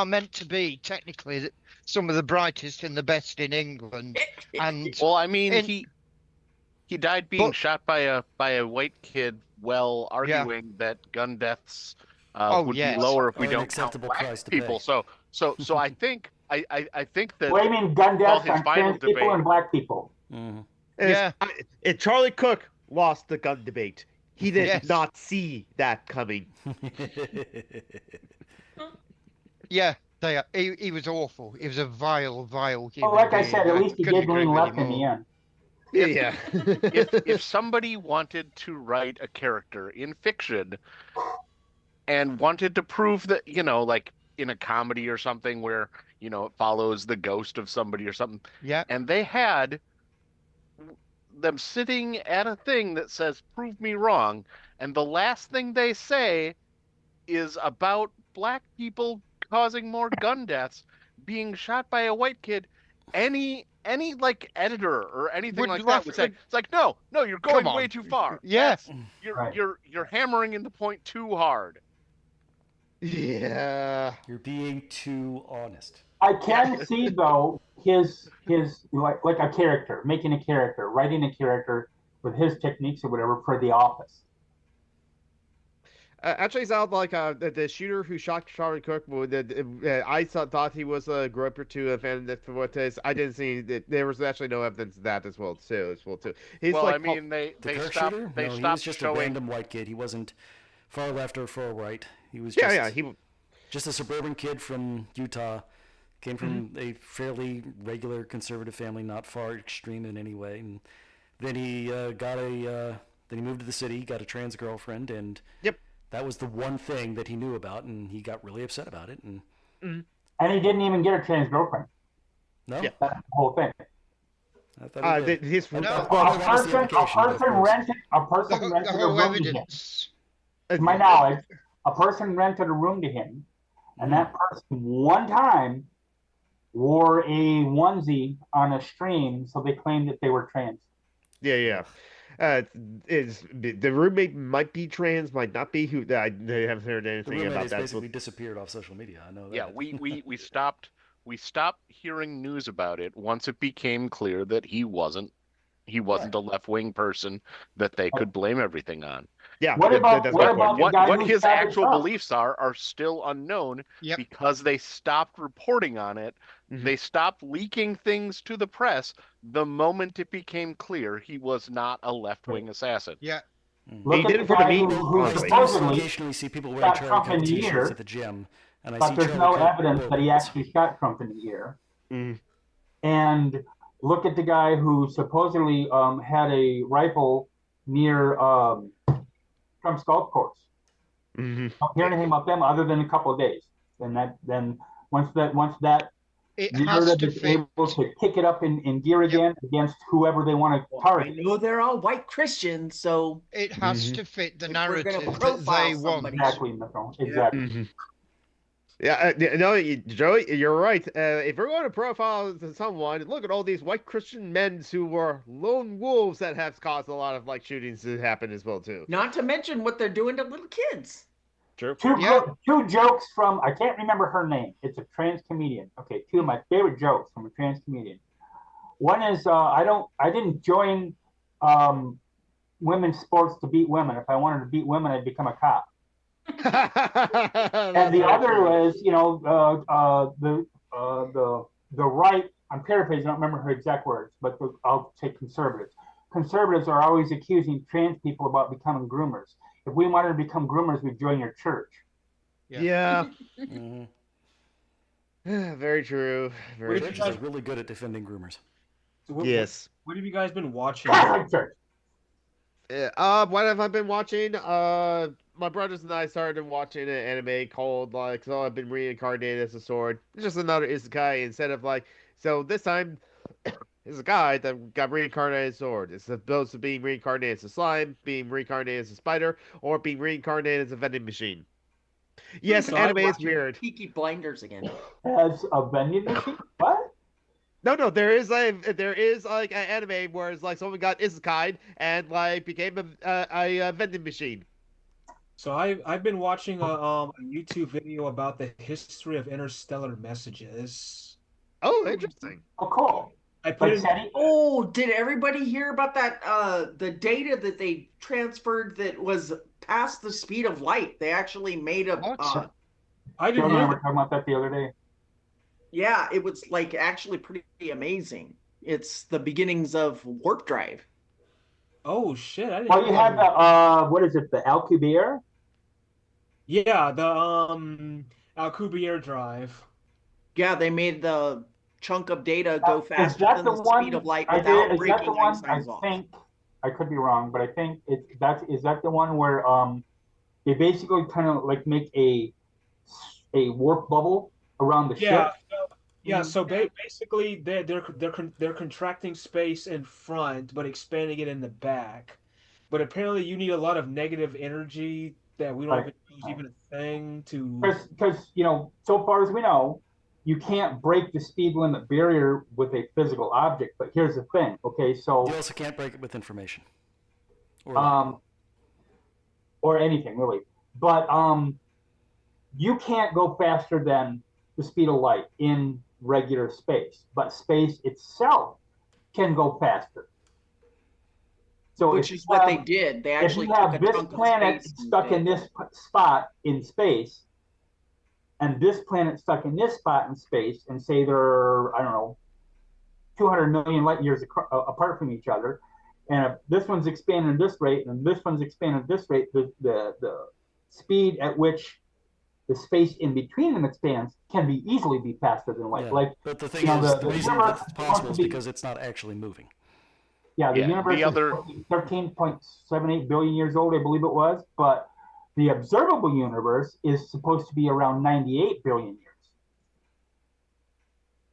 meant to be technically some of the brightest and the best in England. And well, I mean, he died being shot by a white kid while arguing that gun deaths would be lower if we don't count black people. So I think that. What do you mean gun deaths on trans people and black people? If Charlie Kirk lost the gun debate, he did not see that coming. Yeah, he was awful. He was a vile human well, like I being. said, at least he did lean left in the end. If somebody wanted to write a character in fiction and wanted to prove that, you know, like in a comedy or something where, you know, it follows the ghost of somebody or something, and they had them sitting at a thing that says prove me wrong, and the last thing they say is about black people causing more gun deaths being shot by a white kid, any like editor or anything like that would say, it's like, no, you're going way too far. Yes. You're hammering in the point too hard. Yeah. You're being too honest. I can see though his like a character, making a character, writing a character with his techniques or whatever for The Office. Actually, it sounds like the shooter who shot Charlie Kirk. I thought he was a groper to a fan of Fuentes. I didn't see that there was actually no evidence of that as well too. He's well, like, I mean, they stopped. Shooter? They no, stopped he was just showing... a random white kid. He wasn't far left or far right. He was just a suburban kid from Utah. Came from a fairly regular conservative family, not far extreme in any way. And then he then he moved to the city, got a trans girlfriend, and that was the one thing that he knew about, and he got really upset about it. And he didn't even get a trans girlfriend. No, that's the whole thing. I thought he did. A person rented a room to him. To my knowledge, a person rented a room to him, and that person one time wore a onesie on a stream, so they claimed that they were trans. Yeah. The roommate might be trans, might not be. They haven't heard anything about that. Basically disappeared off social media. I know that. Yeah, we stopped hearing news about it once it became clear that he wasn't a left-wing person that they could blame everything on. Yeah. What his actual beliefs are still unknown because they stopped reporting on it. They stopped leaking things to the press the moment it became clear he was not a left-wing assassin. Yeah. He did it for the meme. Occasionally see people wearing Charlie Kirk t-shirts at the gym, but there's no evidence that he actually shot Trump in the ear. And look at the guy who supposedly had a rifle near Trump's golf course. Don't hear anything about them other than a couple of days. Then once that narrative is able to pick it up in gear again against whoever they want to target. I know they're all white Christians, so it has to fit the narrative that they want. Exactly. Yeah, no, Joey, you're right. If we're going to profile someone, look at all these white Christian men who were lone wolves that have caused a lot of shootings to happen as well too. Not to mention what they're doing to little kids. True. Two jokes from, I can't remember her name. It's a trans comedian. Okay, two of my favorite jokes from a trans comedian. One is I didn't join women's sports to beat women. If I wanted to beat women, I'd become a cop. And the other was, the right I'm paraphrasing, I don't remember her exact words, but I'll say conservatives. Conservatives are always accusing trans people about becoming groomers. If we wanted to become groomers, we'd join your church. Yeah. Mhm. Very true. Very What true. Churches are really good at defending groomers. So Yes. What have you guys been watching? Church. What have I been watching? My brothers and I started watching an anime called so I've been reincarnated as a sword. It's just another isekai instead of so this time it's a guy that got reincarnated as a sword. It's supposed to be reincarnated as a slime, being reincarnated as a spider, or being reincarnated as a vending machine. Yes, So anime I'm is watching weird. Peaky Blinders again. As a vending machine? What? No, there is an anime where it's someone got isekai and became a vending machine. So I've been watching a YouTube video about the history of interstellar messages. Oh, interesting. Oh, cool. I put Like it. SETI? Oh, did everybody hear about that? The data that they transferred that was past the speed of light. They actually made a. What? I Joe didn't and I hear were that. talking about that the other day. Yeah, it was actually pretty amazing. It's the beginnings of warp drive. Oh shit! I didn't. Well, hear you that. have the what is it? The Alcubierre? Yeah, the Alcubierre drive. Yeah, they made the chunk of data go Is faster that than the the one? speed of light Is without that the breaking one? Einstein's I law. think I could be wrong, but I think is that the one where they basically kind of make a warp bubble around the Yeah, ship. yeah. So basically, they're contracting space in front, but expanding it in the back. But apparently, you need a lot of negative energy that we don't Right. even know is even a thing to. Because so far as we know, you can't break the speed limit barrier with a physical object. But here's the thing. Okay, so You also can't break it with information. Or light. Or anything really. But you can't go faster than the speed of light in regular space, but space itself can go faster. So Which is what they did. They if actually you took have a this chunk of planet space stuck in this spot in space, and this planet stuck in this spot in space, and say they're, I don't know, 200 million light years apart from each other, and if this one's expanding at this rate and this one's expanding at this rate, the speed at which the space in between them expands can be easily be faster than light. Yeah. But the thing is, the reason that's possible is because it's not actually moving. Yeah, the universe is 13.78 billion years old, I believe it was, but the observable universe is supposed to be around 98 billion years.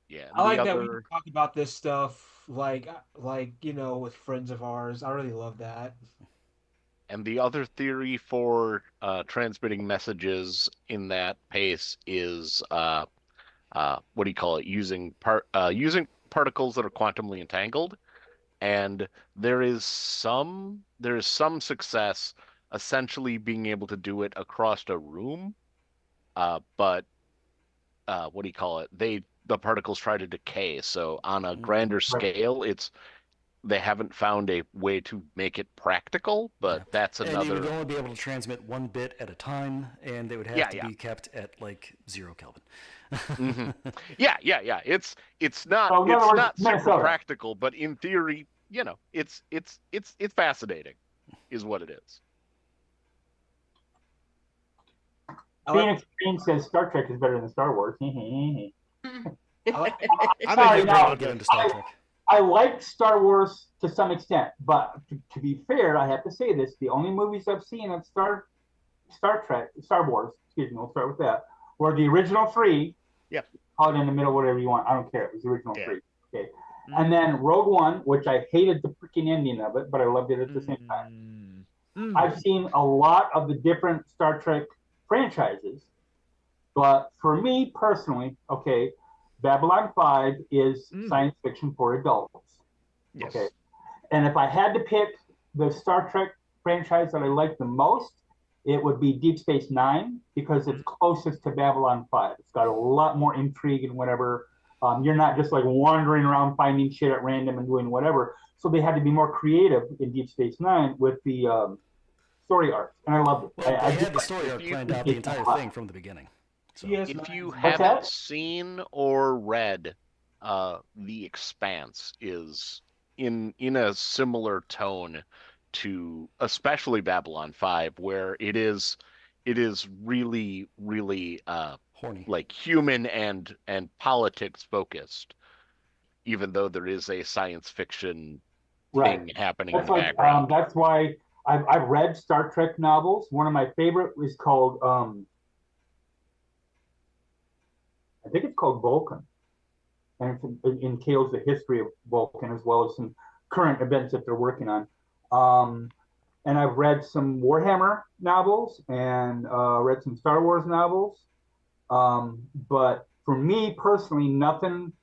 Yeah, I like that we can talk about this stuff with friends of ours. I really love that. And the other theory for transmitting messages in that pace is what do you call it? Using particles that are quantumly entangled. And there is some success essentially being able to do it across a room, but what do you call it? The particles try to decay. So on a grander scale, they haven't found a way to make it practical, but that's another. And they would only be able to transmit 1 bit at a time, and they would have to be kept at 0 Kelvin. Mm-hmm. Yeah. It's not super practical, but in theory, it's fascinating, is what it is. Phoenix Green says Star Trek is better than Star Wars. I like Star Wars to some extent, but to be fair, I have to say this: the only movies I've seen of Star Wars, excuse me, we'll start with that, were the original 3. Yeah. Call it in the middle, whatever you want. I don't care. It was the original 3. Okay. And then Rogue One, which I hated the freaking ending of it, but I loved it at the same time. I've seen a lot of the different Star Trek franchises, but for me personally, okay, Babylon 5 is science fiction for adults. Yes. Okay. And if I had to pick the Star Trek franchise that I like the most, it would be Deep Space Nine, because it's closest to Babylon 5. It's got a lot more intrigue and whatever. You're not just wandering around finding shit at random and doing whatever. So they had to be more creative in Deep Space Nine with the story arc, and I loved it. Well, they had the story arc planned out the entire thing from the beginning. So. If you haven't seen or read The Expanse is in a similar tone to especially Babylon 5, where it is really, really Horny. like human and politics focused, even though there is a science fiction Right. thing happening in That's the like background. that's why I've read Star Trek novels. One of my favorite is called I think it's called Vulcan, and it entails the history of Vulcan as well as some current events that they're working on. And I've read some Warhammer novels and read some Star Wars novels. But for me personally, nothing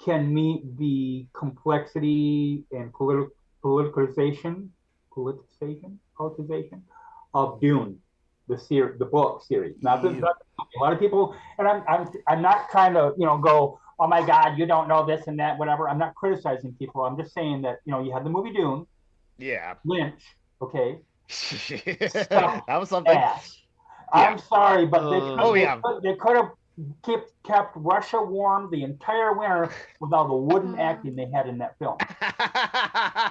can meet the complexity and politicization of Dune, the book series. Not the, Ew. not, a lot of people, and I'm not trying to go, oh my God, you don't know this and that, whatever. I'm not criticizing people. I'm just saying that you had the movie Dune, Yeah. Lynch, okay, That was something. ass. Yeah. I'm sorry, but they could have kept Russia warm the entire winter with all the wooden acting they had in that film.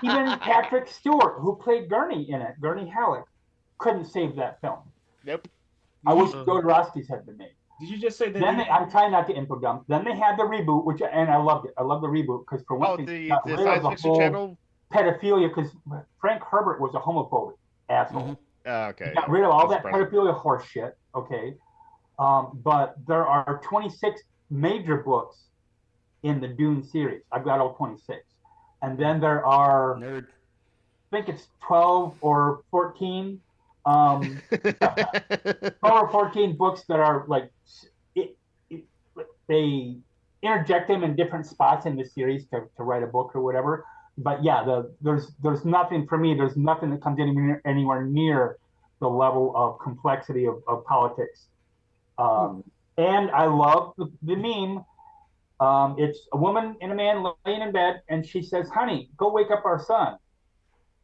Even Patrick Stewart, who played Gurney in it, Gurney Halleck, couldn't save that film. Nope. I wish Jodorowsky's had been made. Did you just say that? Then I'm trying not to info dump. Then they had the reboot, and I loved it. I love the reboot because for one thing, the got rid science of the fiction whole channel. pedophilia, because Frank Herbert was a homophobic asshole. Okay. Got rid of all that That's surprising. pedophilia horse shit. Okay. But there are 26 major books in the Dune series. I've got all 26. And then there are, Nerd. I think it's 12 or 14, 12 or 14 books that are like, they interject them in different spots in the series to write a book or whatever. But yeah, there's nothing for me. There's nothing that comes anywhere near the level of complexity of politics. And I love the meme. It's a woman and a man laying in bed, and she says, "Honey, go wake up our son."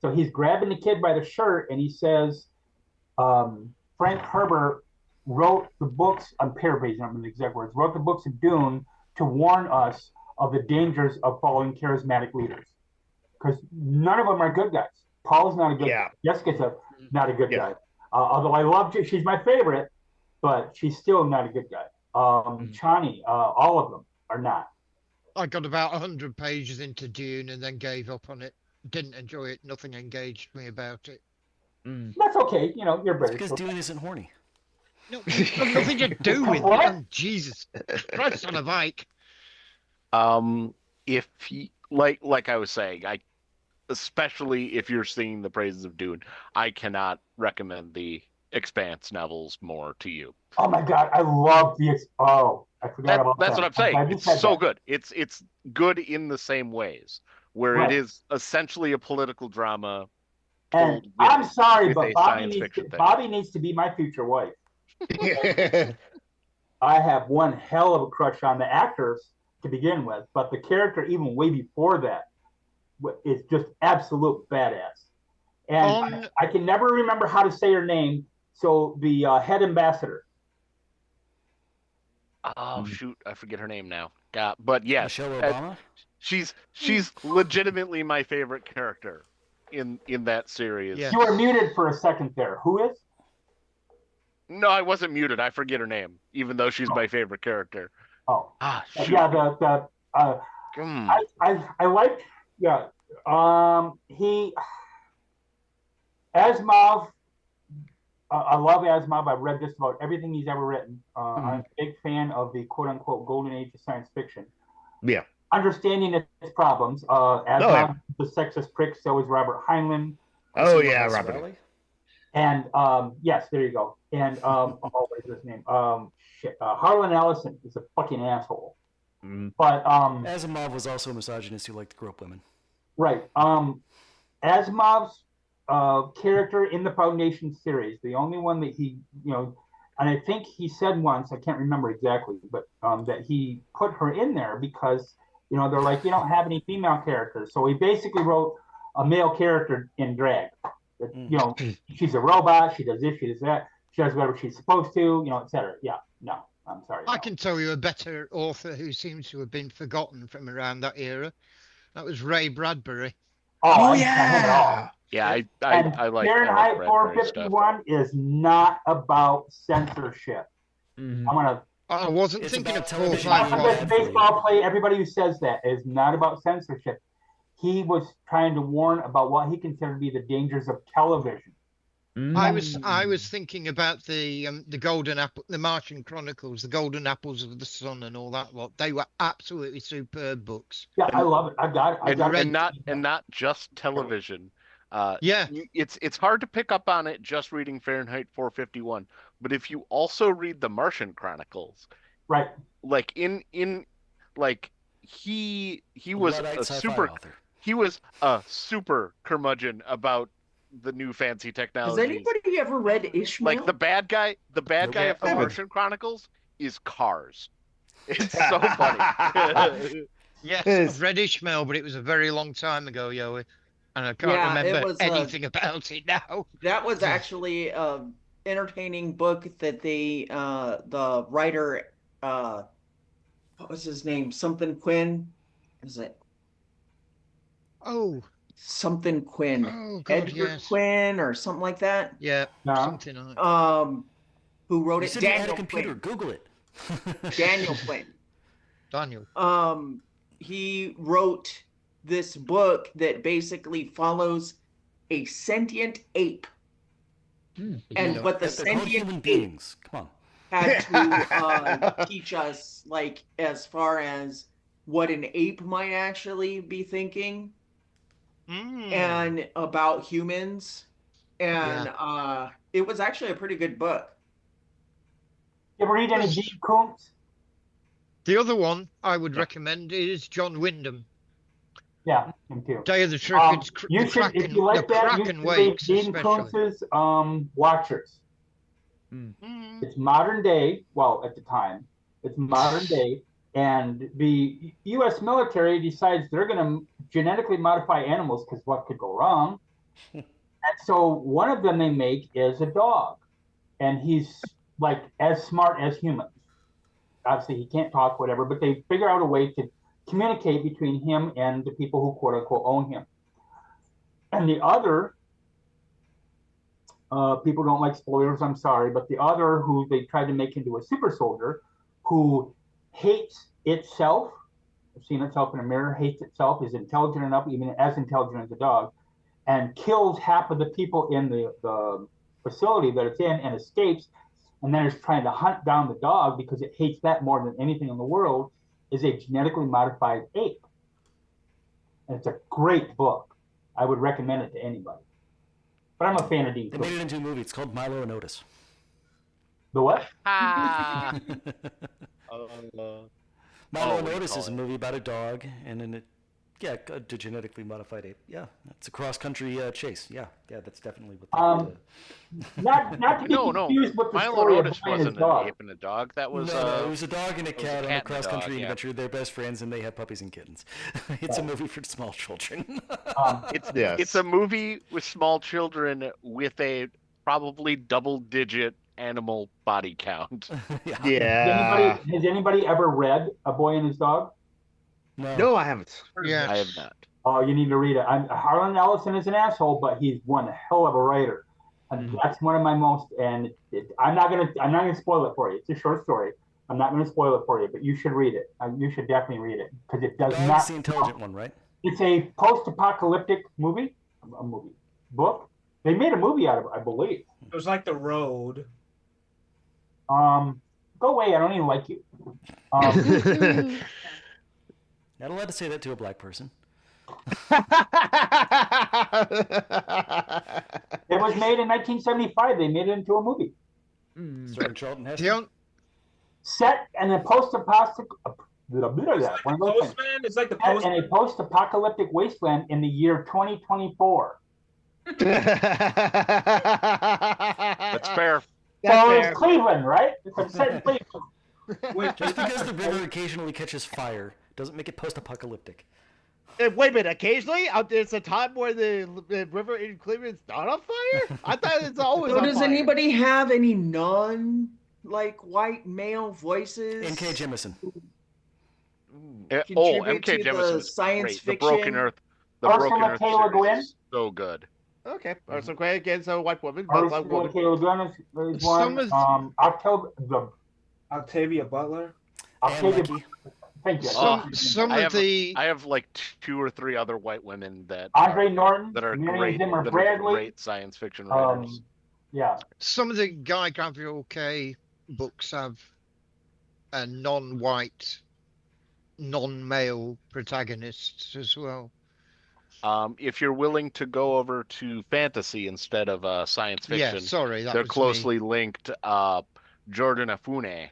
So he's grabbing the kid by the shirt, and he says, Frank Herbert wrote the books, I'm paraphrasing them in the exact words, wrote the books of Dune to warn us of the dangers of following charismatic leaders. Because none of them are good guys. Paul's not a good guy. Jessica's not a good guy. Although I love her, she's my favorite, but she's still not a good guy. Chani, all of them are not. I got about 100 pages into Dune and then gave up on it. Didn't enjoy it. Nothing engaged me about it. That's okay. You're British. Because Dune isn't horny. No, nothing to do with it. Jesus Christ on a bike. If he, like I was saying, especially if you're singing the praises of Dune, I cannot recommend the Expanse novels more to you. Oh my God, I love the. I forgot about that. That's what I'm saying. It's so good. It's good in the same ways, where it is essentially a political drama. And I'm sorry, but Bobby needs to be my future wife. I have one hell of a crush on the actors to begin with, but the character even way before that is just absolute badass. And I can never remember how to say her name. So the head ambassador. Oh shoot, I forget her name now. God, but yes, Michelle Obama. She's legitimately my favorite character in that series. Yeah. You were muted for a second there. Who is? No, I wasn't muted. I forget her name, even though she's my favorite character. Oh, shoot. Yeah. I liked. Yeah. Asimov. I love Asimov. I've read just about everything he's ever written. I'm a big fan of the quote-unquote golden age of science fiction. Yeah. Understanding its problems. Asimov, the sexist prick, so is Robert Heinlein. Oh, yeah, Robert. And, yes, there you go. And, what is his name? Harlan Ellison is a fucking asshole. But, Asimov was also a misogynist who liked to grow up women. Right. Asimov's character in the Foundation series, the only one that he, and I think he said once, I can't remember exactly, but that he put her in there because, they're like, you don't have any female characters. So he basically wrote a male character in drag. She's a robot, she does this, she does that, she does whatever she's supposed to, et cetera. Yeah, no. I'm sorry. I can tell you a better author who seems to have been forgotten from around that era. That was Ray Bradbury. Oh yeah. Yeah, And I like Fahrenheit Bradbury stuff. 451 is not about censorship. Mhm. I'm gonna. I wasn't It's thinking about of television. 451. This baseball play. Everybody who says that is not about censorship. He was trying to warn about what he considered to be the dangers of television. I was thinking about the Golden Apple, the Martian Chronicles, the Golden Apples of the Sun, and all that lot. They were absolutely superb books. Yeah, I love it. I got it. And not just television. Yeah, it's hard to pick up on it just reading Fahrenheit 451, but if you also read the Martian Chronicles, right, like like he was a super curmudgeon about the new fancy technology. Has anybody ever read Ishmael? Like the bad guy of the Martian Chronicles is Cars. It's so funny. yes, I've read Ishmael, but it was a very long time ago, Yoey, and I can't remember anything about it now. That was actually an entertaining book that the writer, what was his name? Something Quinn? Is it? Oh. Something Quinn. Oh, God, Edgar Quinn or something like that. Yeah, something like who wrote You it? said you had a Daniel computer. Quinn. Google it. Daniel Quinn. Daniel. He wrote this book that basically follows a sentient ape. And what the sentient beings. Come on. had to teach us, like, as far as what an ape might actually be thinking. And about humans, and it was actually a pretty good book. You ever read any Gene Koontz? The other one I would recommend is John Wyndham. Yeah, him too. Day of the Shriekers, you should, if you like that, you should read Gene Koontz's Watchers. It's modern day. Well, at the time, it's modern day. And the U.S. military decides they're going to genetically modify animals because what could go wrong? And so one of them they make is a dog. And he's like as smart as humans. Obviously, he can't talk, whatever, but they figure out a way to communicate between him and the people who quote unquote own him. And the other, people don't like spoilers, I'm sorry, but the other who they tried to make into a super soldier who hates itself, seen itself in a mirror, hates itself, is intelligent enough, even as intelligent as a dog, and kills half of the people in the facility that it's in and escapes, and then is trying to hunt down the dog because it hates that more than anything in the world, is a genetically modified ape. And it's a great book. I would recommend it to anybody. But I'm a fan of Dean They made it into a movie. It's called Milo and Otis. The what? Milo and Otis is a movie about a dog and a genetically modified ape. Yeah, it's a cross-country chase. Yeah, that's definitely what. Not to be confused with the Milo story and Otis of wasn't an ape and a dog. That was it was a dog and a cat on a cross-country dog, adventure. They're best friends and they have puppies and kittens. It's a movie for small children. It's a movie with small children with a probably double-digit animal body count. Yeah. Has anybody ever read A Boy and His Dog? No, I haven't. Yeah, I have not. Oh, you need to read it. Harlan Ellison is an asshole, but he's one hell of a writer. And that's one of my most. And I'm not gonna spoil it for you. It's a short story. I'm not gonna spoil it for you, but you should read it. You should definitely read it because it does not. It's the intelligent one, right? It's a post-apocalyptic book. They made a movie out of it, I believe. It was like The Road. Go away! I don't even like you. Not allowed to say that to a black person. It was made in 1975. They made it into a movie. Starring Charlton Heston. Set in a post-apocalyptic. It's like the Postman. In a post-apocalyptic wasteland in the year 2024. That's fair. So it's Cleveland, right? It's set in Cleveland. Just because the river occasionally catches fire doesn't make it post-apocalyptic. Wait a minute, occasionally? There's a time where the river in Cleveland's not on fire? I thought it's always So on does fire. anybody have any non like white male voices N.K. Jemisin. contribute MK to Jemisin the is science great. The Broken fiction? Earth, the Ursula Broken Earth K. Le series Guin. is so good. Okay. So great again. So white woman, but black Ursula woman. K. Le Guin is one. Octavia Butler. And Octavia. Lecky. Thank you. I have like 2 or 3 other white women that Andre Norton, that are Miriam great, Zimmer that are Bradley. great science fiction writers. Yeah. Some of the Guy Gavriel K books have a non-white, non-male protagonists as well. If you're willing to go over to fantasy instead of science fiction, Yeah, sorry, that they're was closely me. linked. Jordan Afune,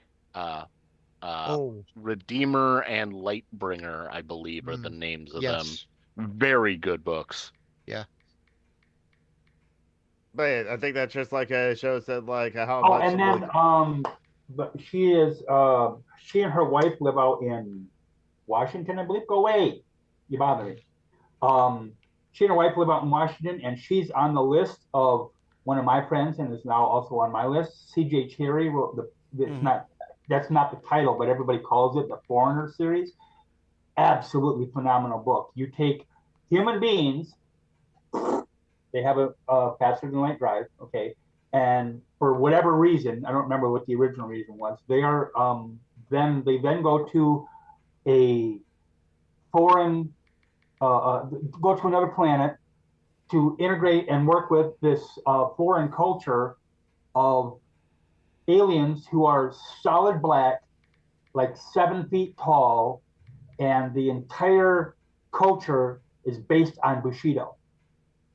Redeemer and Lightbringer, I believe, are the names of them. Very good books. Yeah. But yeah, I think that just like shows that like how Oh, much. and then but she and her wife live out in Washington, I believe. Go away, you bother me. She and her wife live out in Washington, and she's on the list of one of my friends, and is now also on my list. C.J. Cherry wrote that's not the title, but everybody calls it the Foreigner series. Absolutely phenomenal book. You take human beings, they have a faster than light drive, okay, and for whatever reason, I don't remember what the original reason was. They are they then go to a foreign go to another planet to integrate and work with this foreign culture of aliens who are solid black, like 7 feet tall, and the entire culture is based on Bushido.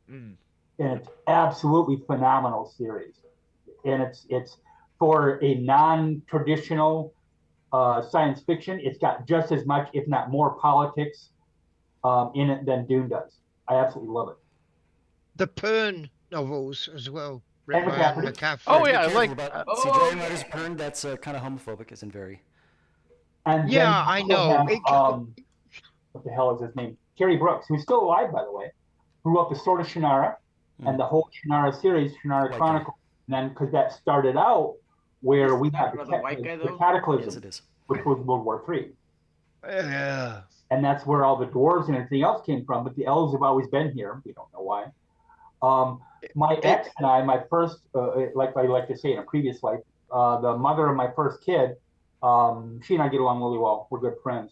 And it's absolutely phenomenal series. And it's for a non-traditional science fiction. It's got just as much, if not more, politics in it than Dune does. I absolutely love it. The Pern novels as well. And McCaffrey. Oh yeah, I like. See, Dragon Riders Pern, that's kind of homophobic, isn't very. And yeah, I know. Have, what the hell is his name? Terry Brooks, who's still alive, by the way, who wrote the Sword of Shannara and the whole Shannara series, Shannara Chronicles. And then, because that started out where we had the Cataclysm, yes, it is. which was World War III. Yeah. And that's where all the dwarves and everything else came from. But the elves have always been here. We don't know why. My ex and I, my first, like I like to say in a previous life, the mother of my first kid, she and I get along really well. We're good friends.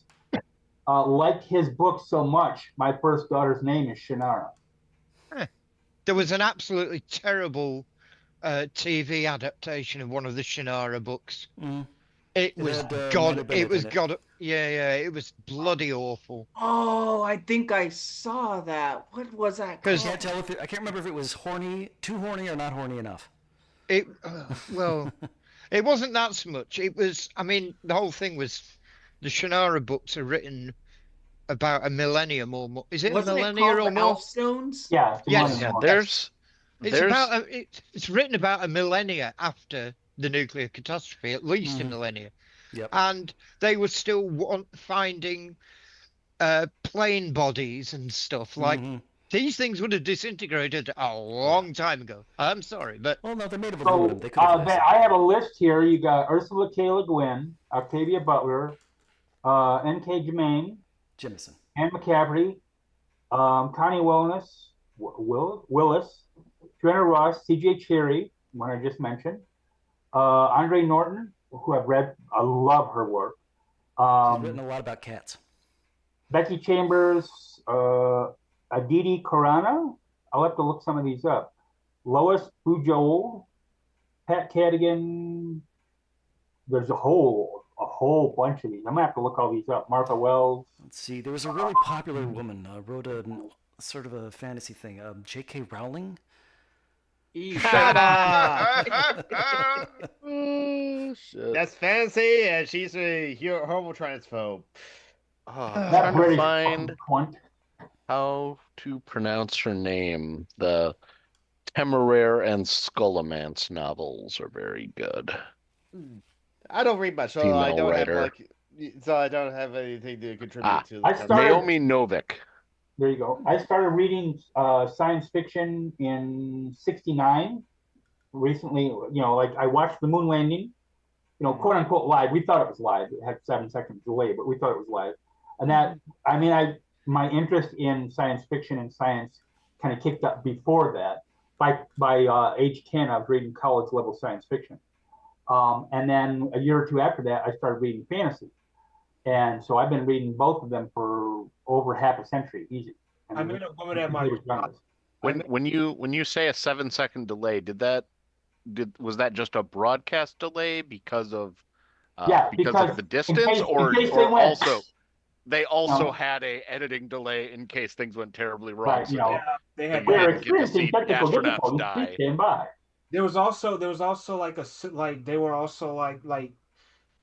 Like his book so much, my first daughter's name is Shannara. There was an absolutely terrible TV adaptation of one of the Shannara books. It was God. It was God. Yeah, it was bloody awful. Oh, I think I saw that. What was that? I can't tell if I can't remember if it was too horny or not horny enough. It well, it wasn't that so much. It was. I mean, the whole thing was the Shannara books are written about a millennium or more. Is it a millennium or more? Elfstones? Yeah. Yes. Yeah, it's written about a millennia after the nuclear catastrophe, at least a millennia. Yep. And they were still finding plane bodies and stuff. Like these things would have disintegrated a long time ago. I'm sorry, but well, no, they made of aluminum. They could have I have a list here. You got Ursula K. Le Guin, Octavia Butler, N.K. Jemisin, Anne McCaffrey, Connie Willis, Joanna Ross, C.J. Cherry, one I just mentioned, Andre Norton, who I've read. I love her work. She's written a lot about cats. Becky Chambers, Aditi Khorana. I'll have to look some of these up. Lois Bujold, Pat Cadigan. There's a whole bunch of these. I'm gonna have to look all these up. Martha Wells. Let's see. There was a really popular woman wrote a sort of a fantasy thing. J.K. Rowling. Shut up! That's fancy, and she's a horrible transphobe. Trying to find how to pronounce her name. The Temeraire and Scholomance novels are very good. I don't read much, so I don't have anything to contribute to. Naomi Novik. There you go. I started reading science fiction in '69. Recently, like I watched the moon landing, quote unquote live. We thought it was live. It had 7 seconds delay, but we thought it was live. And that, I mean, my interest in science fiction and science kind of kicked up before that. By age 10, I was reading college level science fiction. And then a year or two after that, I started reading fantasy. And so I've been reading both of them for over half a century, easy. I met a woman at my when you say a 7-second delay, was that just a broadcast delay because of the distance, or they also had a editing delay in case things went terribly wrong? Right, so they had we didn't get to see astronauts die. There was also like they were also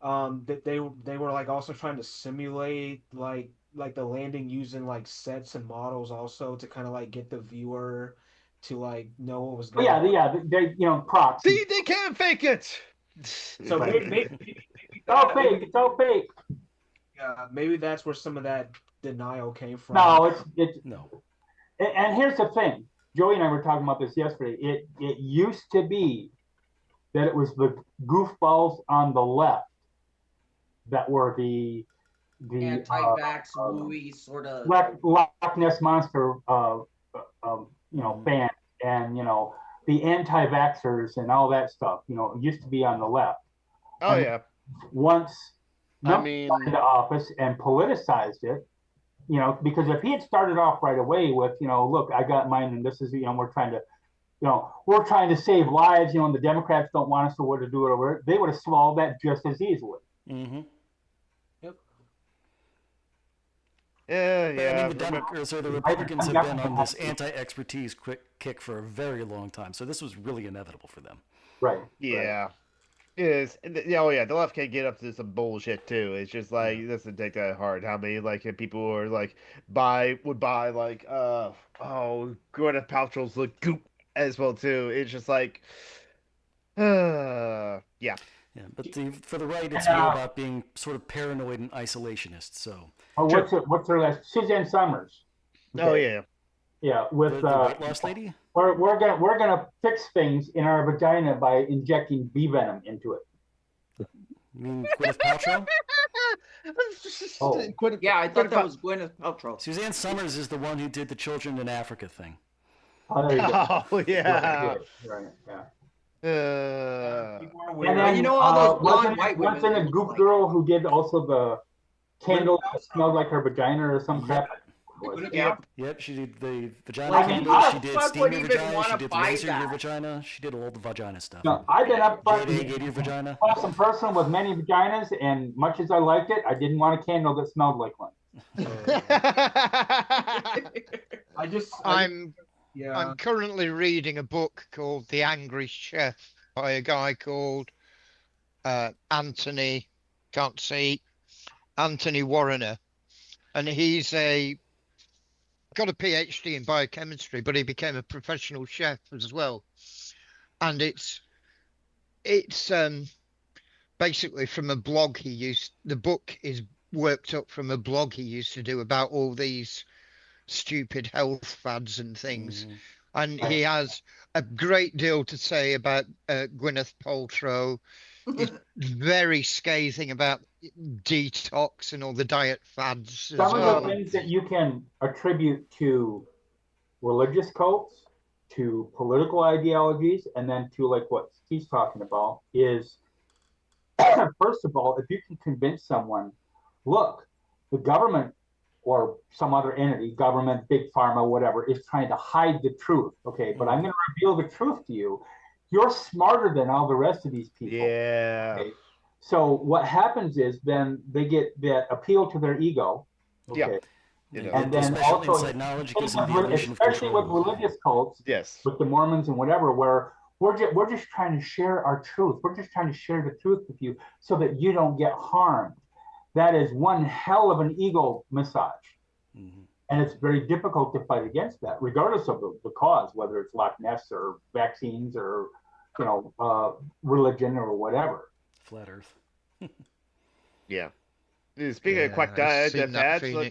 they were like also trying to simulate like the landing using like sets and models also to kind of like get the viewer to like know what was going on. They props. See, they can't fake it. So maybe it's all fake. It's all fake. Yeah, maybe that's where some of that denial came from. No, it's No. And here's the thing. Joey and I were talking about this yesterday. It used to be that it was the goofballs on the left that were the anti-vax, wooey sort of Loch Ness Monster, band, and the anti-vaxxers and all that stuff. It used to be on the left. Oh, and once I mean, got into office and politicized it, because if he had started off right away with, look, I got mine, and this is, we're trying to save lives, and the Democrats don't want us to do it, they would have swallowed that just as easily. Mm-hmm. Yep. Yeah. I mean, the Republicans have been on this anti-expertise kick for a very long time, so this was really inevitable for them. Right. Yeah. Right. The left can't get up to some bullshit too. It's just like it doesn't take that hard. How many people are like would buy like Gwyneth Paltrow's look goop as well too. It's just like yeah. Yeah, but for the right, it's more about being sort of paranoid and isolationist. So. Oh, what's her last? Suzanne Summers. Okay. Oh yeah. Yeah, with the weight loss lady. We're gonna fix things in our vagina by injecting bee venom into it. You mean Gwyneth Paltrow? Yeah, I thought that was Gwyneth Paltrow. Suzanne Summers is the one who did the Children in Africa thing. Oh, there you go. Oh yeah. Right. Yeah. And then, all those blonde white women. Wasn't a goop girl who did also the candle that smelled like her vagina or some crap? Yep, she did the vagina candle, she did steam your vagina, she did laser your vagina, she did all the vagina stuff. No, I've been up front your vagina. Awesome person with many vaginas, and much as I liked it, I didn't want a candle that smelled like one. I'm currently reading a book called The Angry Chef by a guy called Anthony Warrener, and he's got a PhD in biochemistry, but he became a professional chef as well. And it's basically from a blog the book is worked up from a blog he used to do about all these stupid health fads and things. And he has a great deal to say about Gwyneth Paltrow. He's very scathing about detox and all the diet fads. Some of the things that you can attribute to religious cults, to political ideologies, and then to like what he's talking about is, first of all, if you can convince someone, look, the government or some other entity, government, big pharma, whatever, is trying to hide the truth. Okay, but I'm going to reveal the truth to you. You're smarter than all the rest of these people. Yeah. Okay? So what happens is then they get that appeal to their ego. Okay. Yeah. And then also, inside knowledge gives them the illusion of especially with control. religious cults, yes, with the Mormons and whatever, where we're just trying to share our truth. We're just trying to share the truth with you so that you don't get harmed. That is one hell of an ego massage. Mm-hmm. And it's very difficult to fight against that, regardless of the cause, whether it's Loch Ness or vaccines or, religion or whatever. Flat Earth. Yeah. Speaking of quack fads, look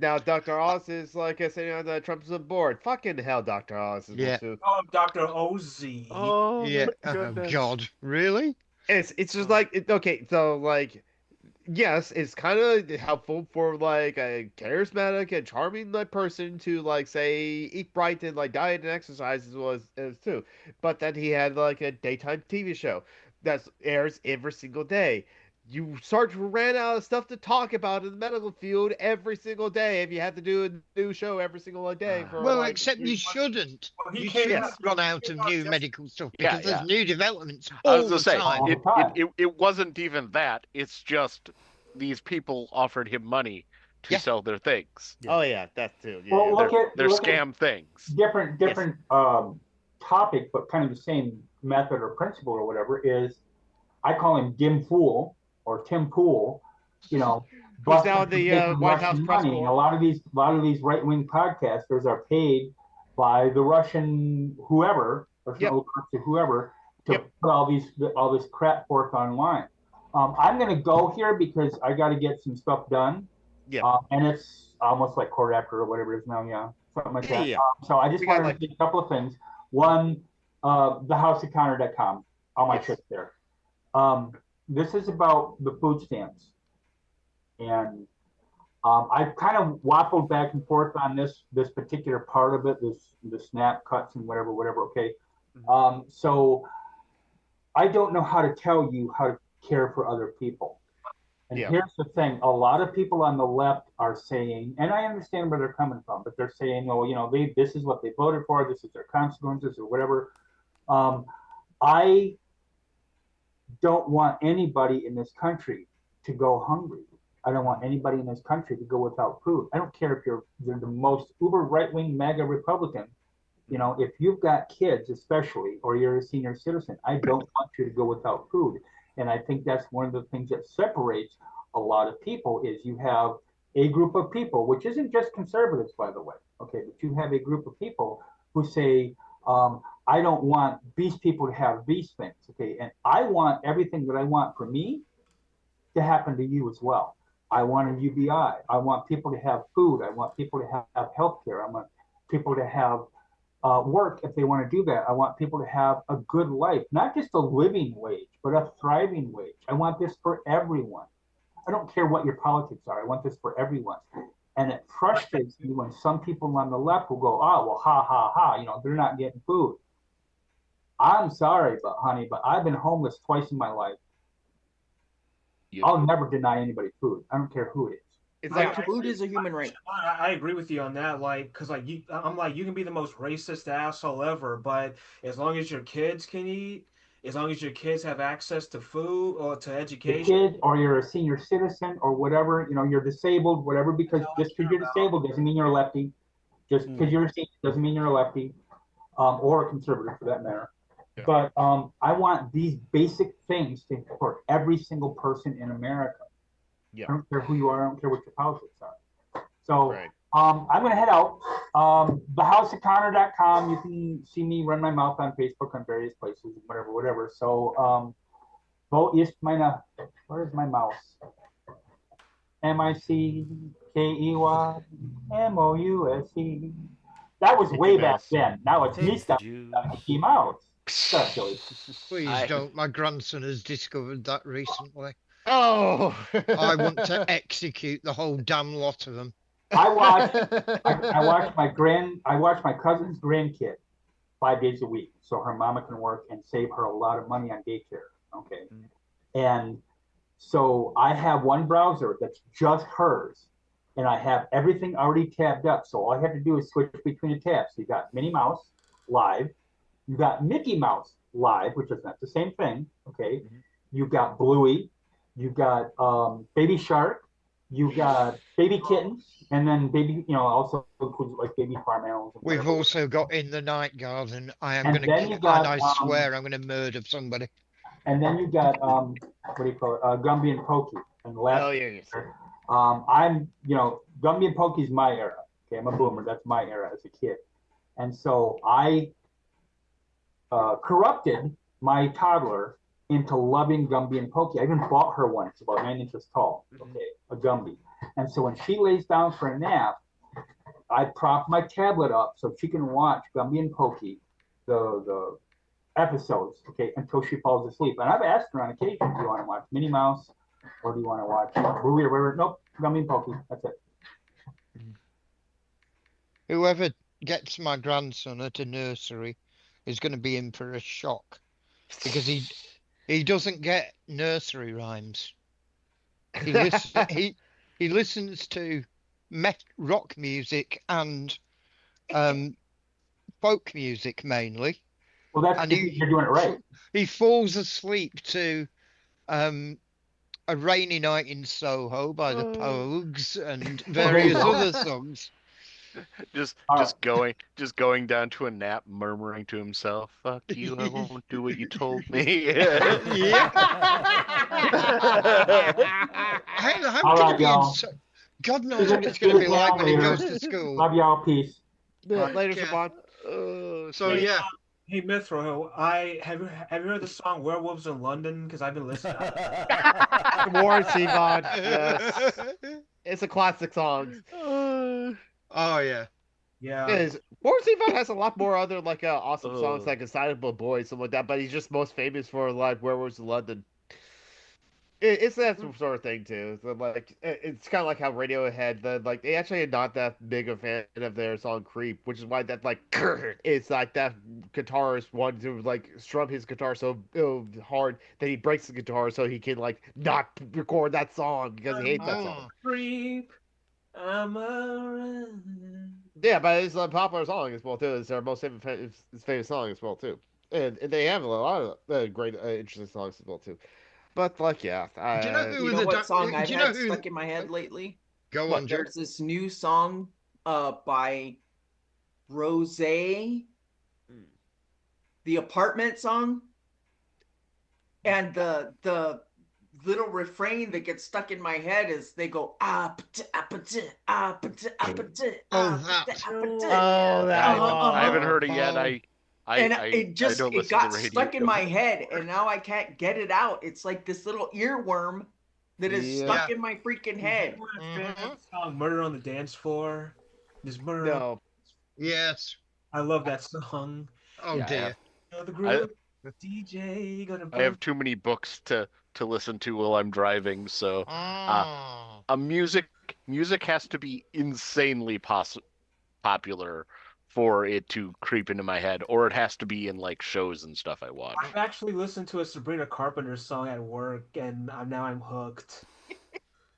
now Dr. Oz is like saying that Trump's aboard. Fucking hell, Dr. Oz is Dr. Oz. Oh yeah. my goodness. God, really? It's just like okay, so like yes, it's kind of helpful for like a charismatic and charming like person to like say eat right and like diet and exercise as well as too. But then he had like a daytime TV show that airs every single day. You start to ran out of stuff to talk about in the medical field every single day if you have to do a new show every single day for Well, like except you shouldn't. He You came shouldn't out- run out of new medical stuff because there's new developments I was all gonna the say time. All the time. it wasn't even that. It's just these people offered him money to Yeah. sell their things. oh yeah, that's too Well, yeah. They're look at scam things. different topic, but kind of the same method or principle or whatever is. I call him Dim Fool or Tim Pool, you know, Who's now in the taking White House Russian press money. And corps. a lot of these right wing podcasters are paid by the Russian whoever or Yep. whoever to Yep. put all this crap forth online. I'm gonna go here because I got to get some stuff done. Yeah. And it's almost like quarter after or whatever it is now, yeah, something like that. Yeah. So I just We got, wanted like- to say a couple of things. One, thehouseofcounter.com, all my Yes. shit's there. This is about the food stamps. And I've kind of waffled back and forth on this particular part of it, the snap cuts and whatever, okay. So I don't know how to tell you how to care for other people. And Yeah. here's the thing, a lot of people on the left are saying, and I understand where they're coming from, but they're saying, well, this is what they voted for, this is their consequences or whatever. I don't want anybody in this country to go hungry. I don't want anybody in this country to go without food. I don't care if you're the most uber right-wing MAGA Republican. If you've got kids, especially, or you're a senior citizen, I don't want you to go without food. And I think that's one of the things that separates a lot of people is you have a group of people, which isn't just conservatives, by the way, okay, but you have a group of people who say, I don't want these people to have these things, okay, and I want everything that I want for me to happen to you as well. I want a UBI. I want people to have food. I want people to have health care. I want people to have work if they want to do that. I want people to have a good life, not just a living wage, but a thriving wage. I want this for everyone. I don't care what your politics are. I want this for everyone. And it frustrates me when some people on the left will go, oh, well, ha, ha, ha, they're not getting food. I'm sorry, but I've been homeless twice in my life. Yep. I'll never deny anybody food. I don't care who it is. It's Yeah, like food is a human right. I agree with you on that. Like, cause like I'm like, you can be the most racist asshole ever, but as long as your kids can eat, as long as your kids have access to food or to The education, kid, or you're a senior citizen, or whatever, you're disabled, whatever. Because just because you're disabled doesn't mean you're a lefty. Just because you're a senior doesn't mean you're a lefty, or a conservative for that matter. Yeah. But I want these basic things for every single person in America. Yeah. I don't care who you are. I don't care what your politics are. So Right. I'm going to head out. Thehouseofconnor.com. You can see me run my mouth on Facebook, on various places, whatever. So vote yes, where's my mouse? MICKEYMOUSE. That was way back then. Now it's Mickey Mouse. Please don't. My grandson has discovered that recently. Oh, I want to execute the whole damn lot of them. I watch my cousin's grandkid 5 days a week, so her mama can work and save her a lot of money on daycare. Okay, and so I have one browser that's just hers, and I have everything already tabbed up. So all I have to do is switch between the tabs. So you got Minnie Mouse live, you got Mickey Mouse live, which is not the same thing. Okay, you got Bluey. You got Baby Shark, you got Baby Kitten, and then baby, also includes like baby farm animals. We've also got In the Night Garden. I am And going then to, you got, and I swear I'm going to murder somebody. And then you got what do you call it? Gumby and Pokey. And last oh yeah, yes. I'm Gumby and Pokey's my era. Okay, I'm a boomer. That's my era as a kid, and so I corrupted my toddler into loving Gumby and Pokey. I even bought her one. It's about 9 inches tall. Okay, a Gumby. And so when she lays down for a nap, I prop my tablet up so she can watch Gumby and Pokey, the episodes, okay, until she falls asleep. And I've asked her on occasion, do you want to watch Minnie Mouse or do you want to watch Bluey or whatever? Nope, Gummy and Pokey. That's it. Whoever gets my grandson at a nursery is going to be in for a shock because he doesn't get nursery rhymes. He listens to rock music and folk music mainly. Well, that's And because you're doing it right. He falls asleep to A Rainy Night in Soho by the Pogues and various other songs. Just going down to a nap, murmuring to himself, "Fuck you, I won't do what you told me." Yeah. How can it be God knows what it's going to be like when he goes to school. Love y'all. Peace. Yeah, later, Yeah. Siobhan. So yeah. Hey Mithro, have you heard the song "Werewolves in London"? Because I've been listening. Warren Sivan. Yes. It's a classic song. Oh yeah. Yeah. It is. Warren Sivan has a lot more other like awesome songs like "Excitable Boy" something like that, but he's just most famous for like "Werewolves in London." It's that sort of thing too. So, like it's kind of like how Radiohead, like they actually are not that big a fan of their song "Creep," which is why that like it's like that guitarist wanted to like strum his guitar so hard that he breaks the guitar so he can like not record that song because he hates that song. Creep. I'm a... Yeah, but it's a popular song as well too. It's their most famous song as well too, and they have a lot of great, interesting songs as well too. But like, yeah, do you know what song I've had stuck in my head lately? Go on, Joe. There's this new song, by Rose, the Apartment song, and the little refrain that gets stuck in my head is they go that. I haven't heard it yet. It don't listen got to radio. stuck in my head, and now I can't get it out. It's like this little earworm that is stuck in my freaking head. Song "Murder on the Dance Floor." There's murder. No. Yes. I love that song. Oh dear. The group DJ gonna. I have too many books to listen to while I'm driving, so music has to be insanely popular for it to creep into my head, or it has to be in like shows and stuff I watch. I've actually listened to a Sabrina Carpenter song at work, and now I'm hooked.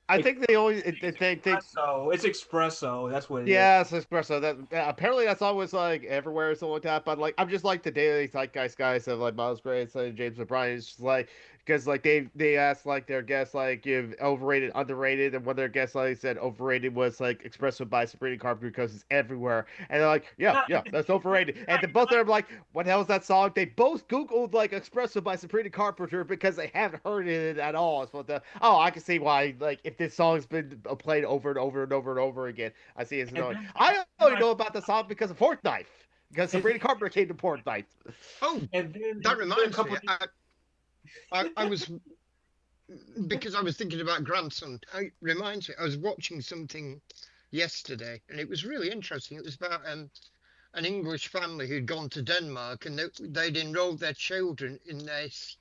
I think they always think It's espresso. That's what it is. Yeah, it's espresso. That apparently that song was like everywhere or something like that. But like I'm just like the daily zeitgeist guys of like Miles Grace and James O'Brien. It's just like because like they asked like their guests like if overrated, underrated, and one of their guests like said overrated was like espresso by Sabrina Carpenter because it's everywhere. And they're like, yeah, that's overrated. And then both of them are like, what the hell is that song? They both Googled like espresso by Sabrina Carpenter because they haven't heard it at all. It's what I can see why like if this song's been played over and over and over and over again. I see it's annoying. I only know about the song because of Fortnite. Because Sabrina Carpenter came to Fortnite. Oh, and then that reminds me. I was because I was thinking about grandson. It reminds me. I was watching something yesterday, and it was really interesting. It was about an English family who'd gone to Denmark, and they'd enrolled their children in this.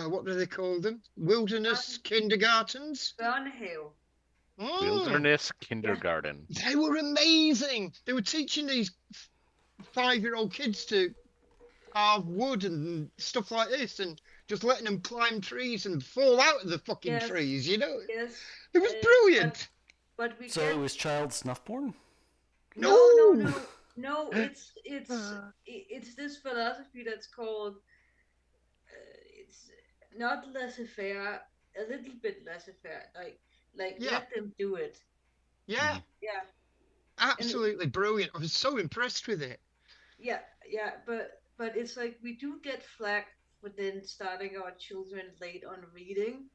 What do they call them? Wilderness kindergartens? Børnehave. Wilderness kindergarten. They were amazing. They were teaching these 5-year-old kids to carve wood and stuff like this, and just letting them climb trees and fall out of the fucking trees, you know? Yes. It was brilliant. But so it was child snuff porn? No. It's this philosophy that's called it's not laissez-faire, a little bit laissez-faire, like let them do it. Yeah. Yeah. Absolutely brilliant. I was so impressed with it. Yeah, but it's like we do get flack for then starting our children late on reading,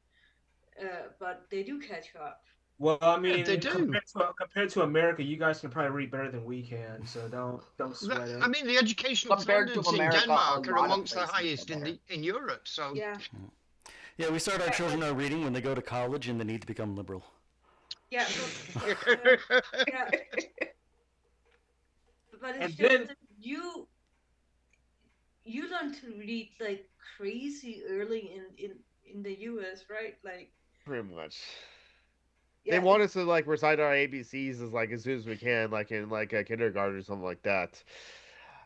but they do catch up. Well, I mean, they do. Compared to America, you guys can probably read better than we can, so don't sweat it. I mean, the educational standards in Denmark are amongst the highest in Europe. So yeah, we start our children out reading when they go to college and they need to become liberal. Yeah, but it's just that you learn to read like crazy early in the US, right? Like Pretty much. They yeah, want us to like recite our ABCs as soon as we can, like in a kindergarten or something like that.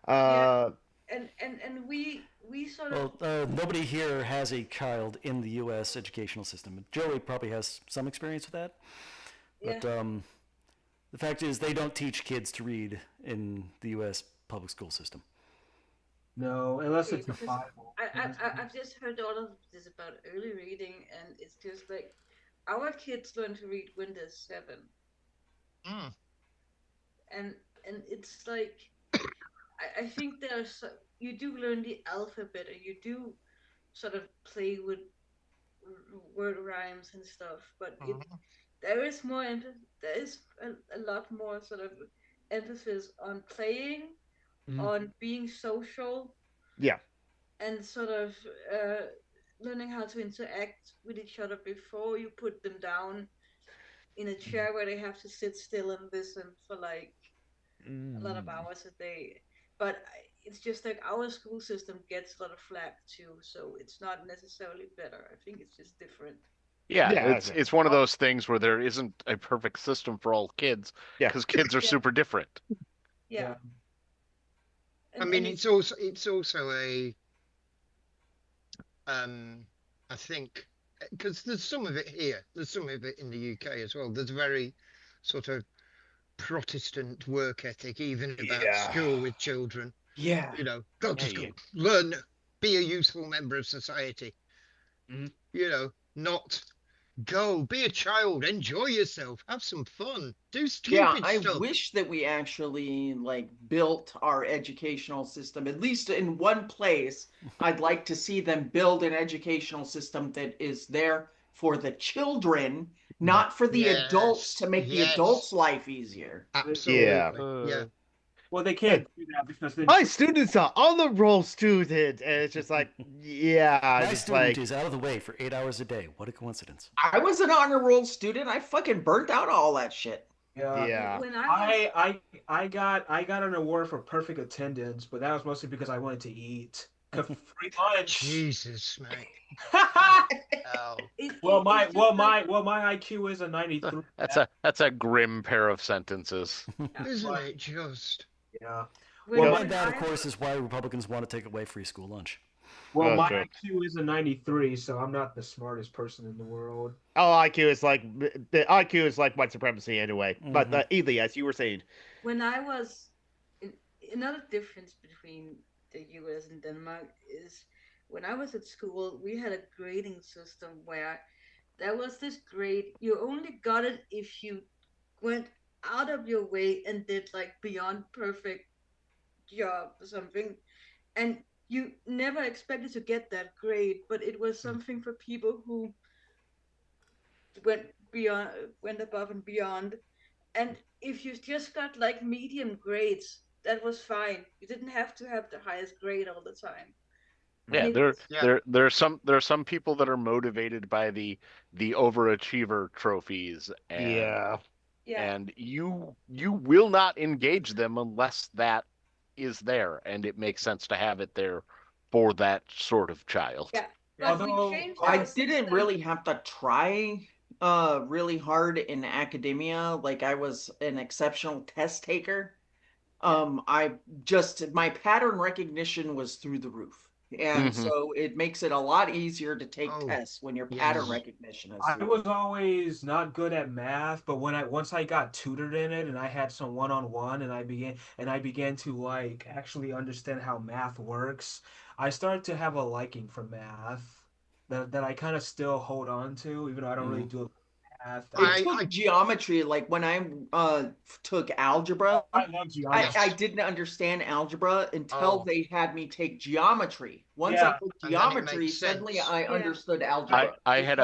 yeah, and we sort of Well, nobody here has a child in the U.S. educational system. Joey probably has some experience with that, but yeah. the fact is they don't teach kids to read in the U.S. public school system. No, unless Okay, it's a because Bible. I've just heard all of this about early reading, and it's just like our kids learn to read Windows 7, Mm. and it's like I think you do learn the alphabet, and you do sort of play with word rhymes and stuff, but Mhm. there is there is a lot more sort of emphasis on playing, on being social, Yeah. and sort of uh, learning how to interact with each other before you put them down in a chair where they have to sit still and listen for like a lot of hours a day. But it's just like our school system gets a lot of flack too, so it's not necessarily better. I think it's just different. Yeah, Yeah, it's one of those things where there isn't a perfect system for all kids Yeah. because kids are Yeah. super different. Yeah. I mean, it's also a I think because there's some of it here, there's some of it in the UK as well. There's a very sort of Protestant work ethic, even about Yeah. school with children. Yeah. You know, go to Yeah, school, yeah. learn, be a useful member of society. Mhm. You know, not go, be a child, enjoy yourself, have some fun, do Yeah, stupid I stuff. wish that we actually like built our educational system, at least in one place. I'd like to see them build an educational system that is there for the children, not for the adults, Yes, to make the yes, adults' life easier. absolutely. Yeah. Well, they can't do that because then My students are honor roll student, and it's just like, yeah, My it's student like, is out of the way for 8 hours a day. What a coincidence. I was an honor roll student. I fucking burnt out all that shit. yeah. When I was I got an award for perfect attendance, but that was mostly because I wanted to eat. Free lunch. Jesus, mate. Oh, it, it's just like, my IQ is a 93. That's a grim pair of sentences. isn't it just? Yeah. when, Well, when and that, of I course, is why Republicans want to take away free school lunch. Well, Oh, my true. IQ is a 93, so I'm not the smartest person in the world. Oh, IQ is like the IQ is like white supremacy anyway. But Ely, as you were saying, when I was in, another difference between the US and Denmark is when I was at school, we had a grading system where there was this grade. You only got it if you went out of your way and did like beyond perfect job or something. And you never expected to get that grade, but it was something for people who went beyond, went above and beyond. And if you just got like medium grades, that was fine. You didn't have to have the highest grade all the time. Yeah, And it, Yeah. there are some people that are motivated by the overachiever trophies, yeah, yeah, and you will not engage them unless that is there, and it makes sense to have it there for that sort of child. yeah. But Although we changed I our didn't system. really have to try really hard in academia. Like I was an exceptional test taker. I just my pattern recognition was through the roof. And Mhm. so it makes it a lot easier to take Oh, tests when your yes. pattern recognition is I through. was always not good at math, but once I got tutored in it and I had some one-on-one and I began to like actually understand how math works, I started to have a liking for math that I kind of still hold on to, even though I don't really do math. It took geometry, like when I took algebra, I love geometry. I didn't understand algebra until Oh. they had me take geometry. Once Yeah. I took And then it geometry, makes suddenly sense. I Yeah. understood algebra. I had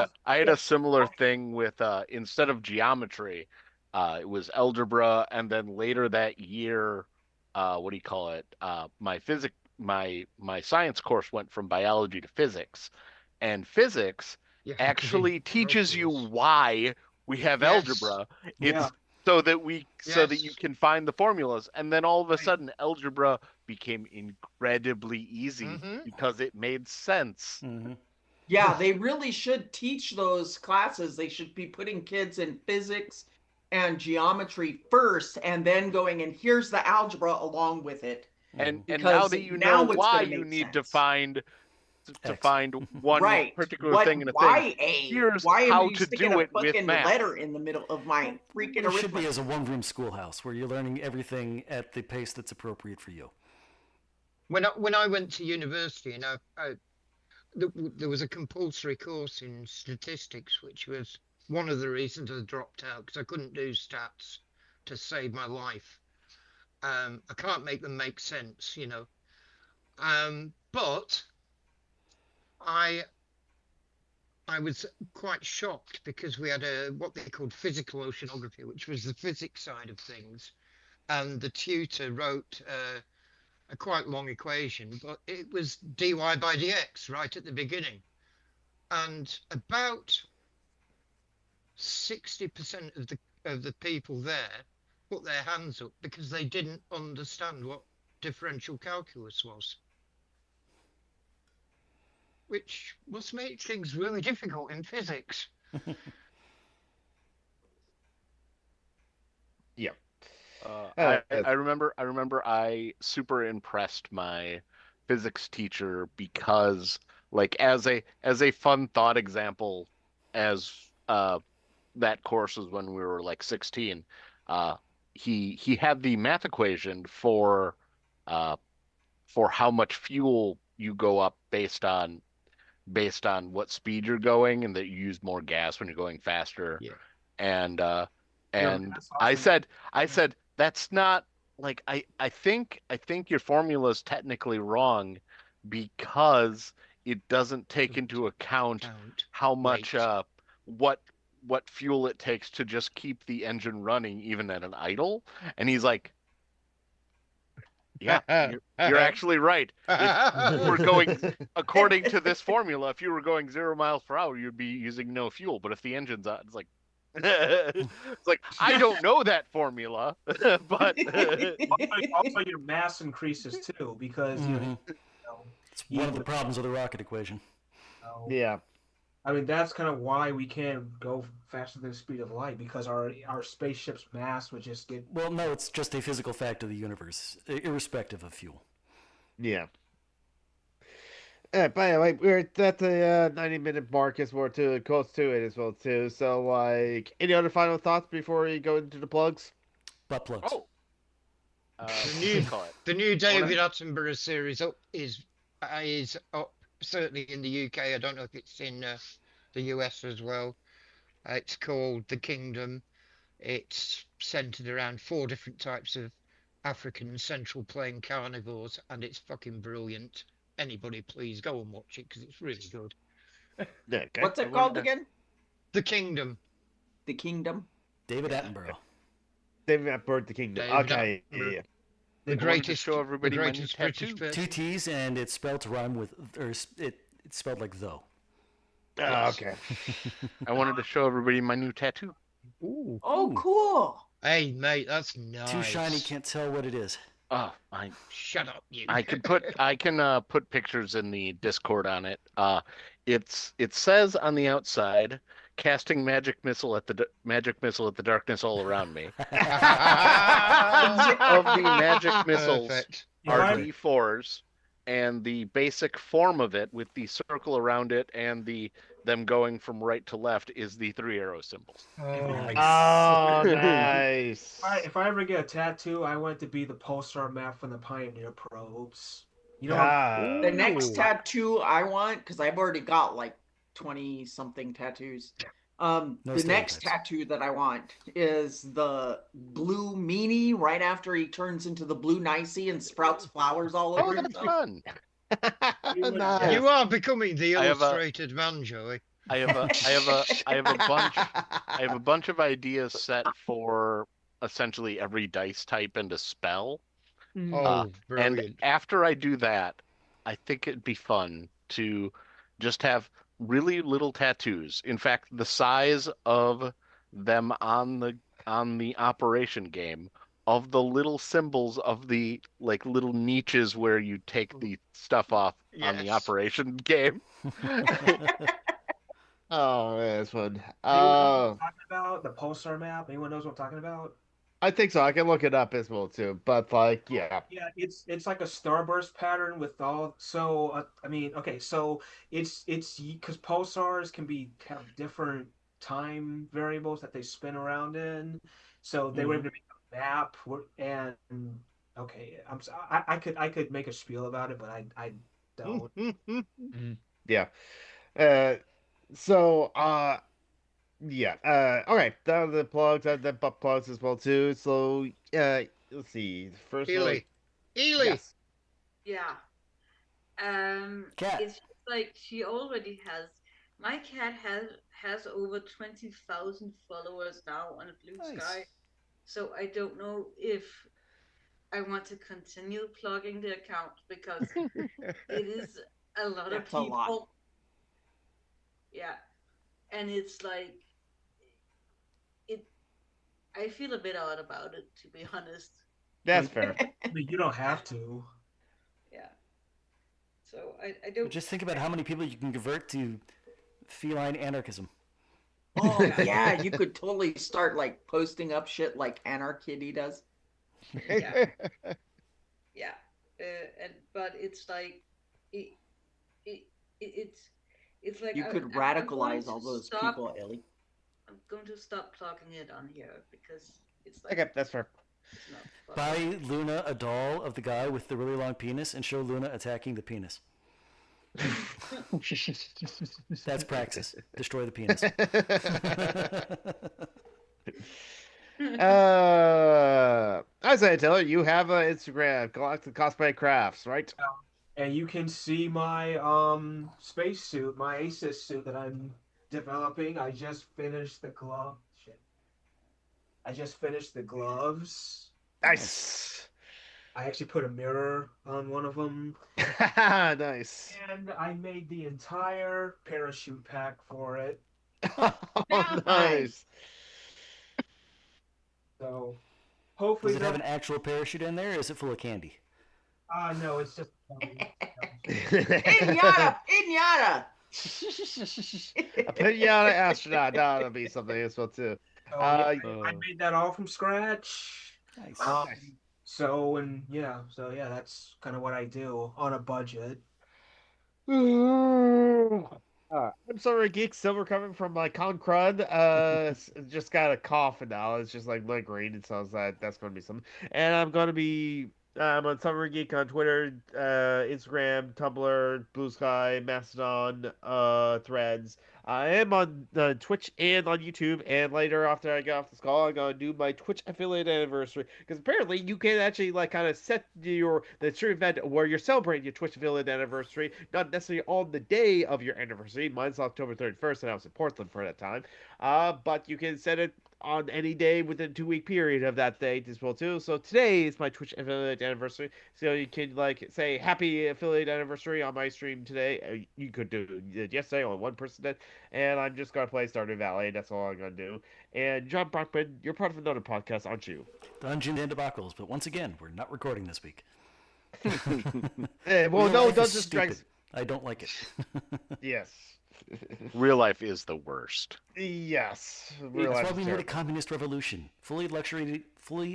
a similar thing with instead of geometry, it was algebra, and then later that year, what do you call it? My science course went from biology to physics, and physics You have to do actually teaches you calculus. why we have Yes. algebra. It's Yeah. so that you Yes. can find the formulas, and then all of a sudden algebra became incredibly easy Mhm. because it made sense. Mm-hmm. Yeah, they really should teach those classes. They should be putting kids in physics and geometry first, and then going and here's the algebra along with it. And now Because that you know now it's why gonna you make need sense. to X. find one Right. particular What? thing in a Why thing, a? here's Why am how you to sticking do a it with fucking math. letter in the middle of my freaking It should be arithmetic? as a one-room schoolhouse where you're learning everything at the pace that's appropriate for you. When I went to university, and there was a compulsory course in statistics, which was one of the reasons I dropped out because I couldn't do stats to save my life. I can't make them make sense, you know. But I was quite shocked because we had what they called physical oceanography, which was the physics side of things, and the tutor wrote a quite long equation, but it was dy by dx right at the beginning, and about 60% of the people there put their hands up because they didn't understand what differential calculus was, which must make things really difficult in physics. Yeah. I remember I super impressed my physics teacher because, like, as a fun thought example, as that course was when we were like 16, uh he had the math equation uh for how much fuel you go up based on what speed you're going, and that you use more gas when you're going faster. Yeah. And Yeah, and that's I awesome. said that's not, like, I think your formula is technically wrong because it doesn't take into account how much Weight. what fuel it takes to just keep the engine running even at an idle. And he's like, yeah, you're actually right. If you were going according to this formula, if you were going 0 miles per hour, you'd be using no fuel. But if the engine's on, it's like it's like, I don't know that formula, but Also, your mass increases too because It's one of the problems with the rocket equation. Yeah. I mean, that's kind of why we can't go faster than the speed of light, because our spaceship's mass would just get. Well, no, it's just a physical fact of the universe, irrespective of fuel. Yeah. But anyway, we're at the 90-minute mark as we're too close to it as well too. So, like, any other final thoughts before we go into the plugs? Butt plugs. oh, The new David Attenborough series is up, certainly in the UK. I don't know if it's in the US as well. It's called The Kingdom. It's centered around 4 different types of African and Central Plain carnivores, and it's fucking brilliant. Anybody, please go and watch it because it's really good. Okay. What's it called again? The Kingdom. The Kingdom. David Attenborough. David Attenborough, The Kingdom. David Okay. Attenborough. Yeah. The I wanted to greatest show everybody the my new greatest tattoo. British Two person. T's, and it's spelled to rhyme with, or it's spelled like though. Okay. I wanted to show everybody my new tattoo. Ooh. Oh, Ooh. cool. Hey, mate, that's nice. Too shiny, can't tell what it is. Oh, Shut up, you. I can put pictures in the Discord on it. It says on the outside, casting magic missile at the darkness all around me. Of the magic missiles Perfect. are Right. D4s, and the basic form of it with the circle around it and them going from right to left is the 3 arrow symbols. Nice. Oh, nice. If I ever get a tattoo, I want it to be the pulsar map from the Pioneer probes. You know, Ah. The next tattoo I want, because I've already got like 20 something tattoos. No The next stereotypes. tattoo that I want is the blue meanie right after he turns into the blue nicey and sprouts flowers all Oh, over that's himself. fun. Nice. You are becoming the I have a- illustrated man, Joey. I have a bunch of ideas set for essentially every dice type and a spell. Oh, brilliant. And after I do that, I think it'd be fun to just have really little tattoos. In fact, the size of them on on the operation game of the little symbols of the like little niches where you take the stuff off on the Yes. operation game. Oh, man, that's fun. Anyone knows what I'm talking about? The pulsar map. Anyone knows what I'm talking about? I think so. I can look it up as well too. But like, yeah, Yeah, it's like a starburst pattern with all. So I mean, okay, so it's because pulsars can have different time variables that they spin around in. So they were able to make a map, and okay, I could make a spiel about it, but I don't. yeah. Uh, so yeah. Okay. The plugs, the butt plugs as well too. So let's see. First one. Ely. Ely. Yes. Yeah. Cat. It's just like she already has. My cat has over 20,000 followers now on Blue Nice. Sky. So I don't know if I want to continue plugging the account because it is a lot of That's a lot. people. Yeah. And it's like I feel a bit odd about it, to be honest. That's fair. I mean, you don't have to. Yeah. So I don't. But just think about how many people you can convert to feline anarchism. Oh yeah, you could totally start like posting up shit like Anarchitty does. Yeah. Yeah. But it's like it's like You could I'm radicalize going all to those stop- people, Ellie. I'm going to stop plugging it on here because it's like Okay, that's fair. it's not fun. Buy Luna a doll of the guy with the really long penis and show Luna attacking the penis. That's praxis. Destroy the penis. Isaiah Taylor, you have an Instagram, Galactic Cosplay Crafts, right? And you can see my spacesuit, my ACES suit that I'm developing. I just finished the glove. Shit. I just finished the gloves. Nice. I actually put a mirror on one of them. Nice. And I made the entire parachute pack for it. Oh, nice. So hopefully Does it have an actual parachute in there, or is it full of candy? no, it's just Pinata! Pinata! A pinata astronaut. That'll be something as well too. So, yeah, I made that all from scratch. Nice. So that's kind of what I do on a budget. I'm sorry, geek. Still recovering from my con crud. Just got a cough and now it's just like lingering. It sounds like that's going to be something. And I'm going to be on Summer Geek on Twitter, Instagram, Tumblr, Blue Sky, Mastodon, Threads. I am on Twitch and on YouTube. And later, after I get off this call, I'm going to do my Twitch affiliate anniversary. Because apparently, you can actually like kind of set the stream event where you're celebrating your Twitch affiliate anniversary, not necessarily on the day of your anniversary. Mine's October 31st, and I was in Portland for that time. But you can set it on any day within a 2-week period of that date as well too. So today is my Twitch affiliate anniversary. So you can like say happy affiliate anniversary on my stream today. You could do it yesterday, only one person did. And I'm just gonna play Stardew Valley. That's all I'm gonna do. And John Brockman, you're part of another podcast, aren't you? Dungeons and Debacles, but once again, we're not recording this week. Well, Real no, life is Dungeons stupid. Dragons. I don't like it. Yes. Real life is the worst. Yes. That's Real life why is we need a terrible. communist revolution. Fully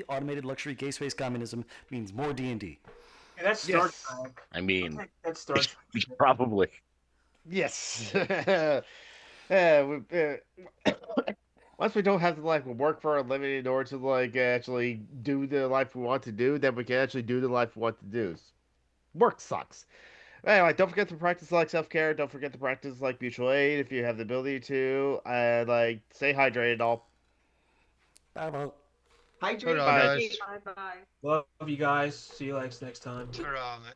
automated luxury gay-space communism means more D&D. Yeah, that's Star Yes. Trek. I mean, That's Star Trek. probably. Yes. Once we don't have to like work for a living in order to like actually do the life we want to do, then we can actually do the life we want to do. Work sucks. Anyway, don't forget to practice like self-care. Don't forget to practice like mutual aid if you have the ability to. And like stay hydrated all. Bye-bye. Hydrate. Hold on, guys. Bye bye. Love you guys. See you next time. Ta-ra, mate.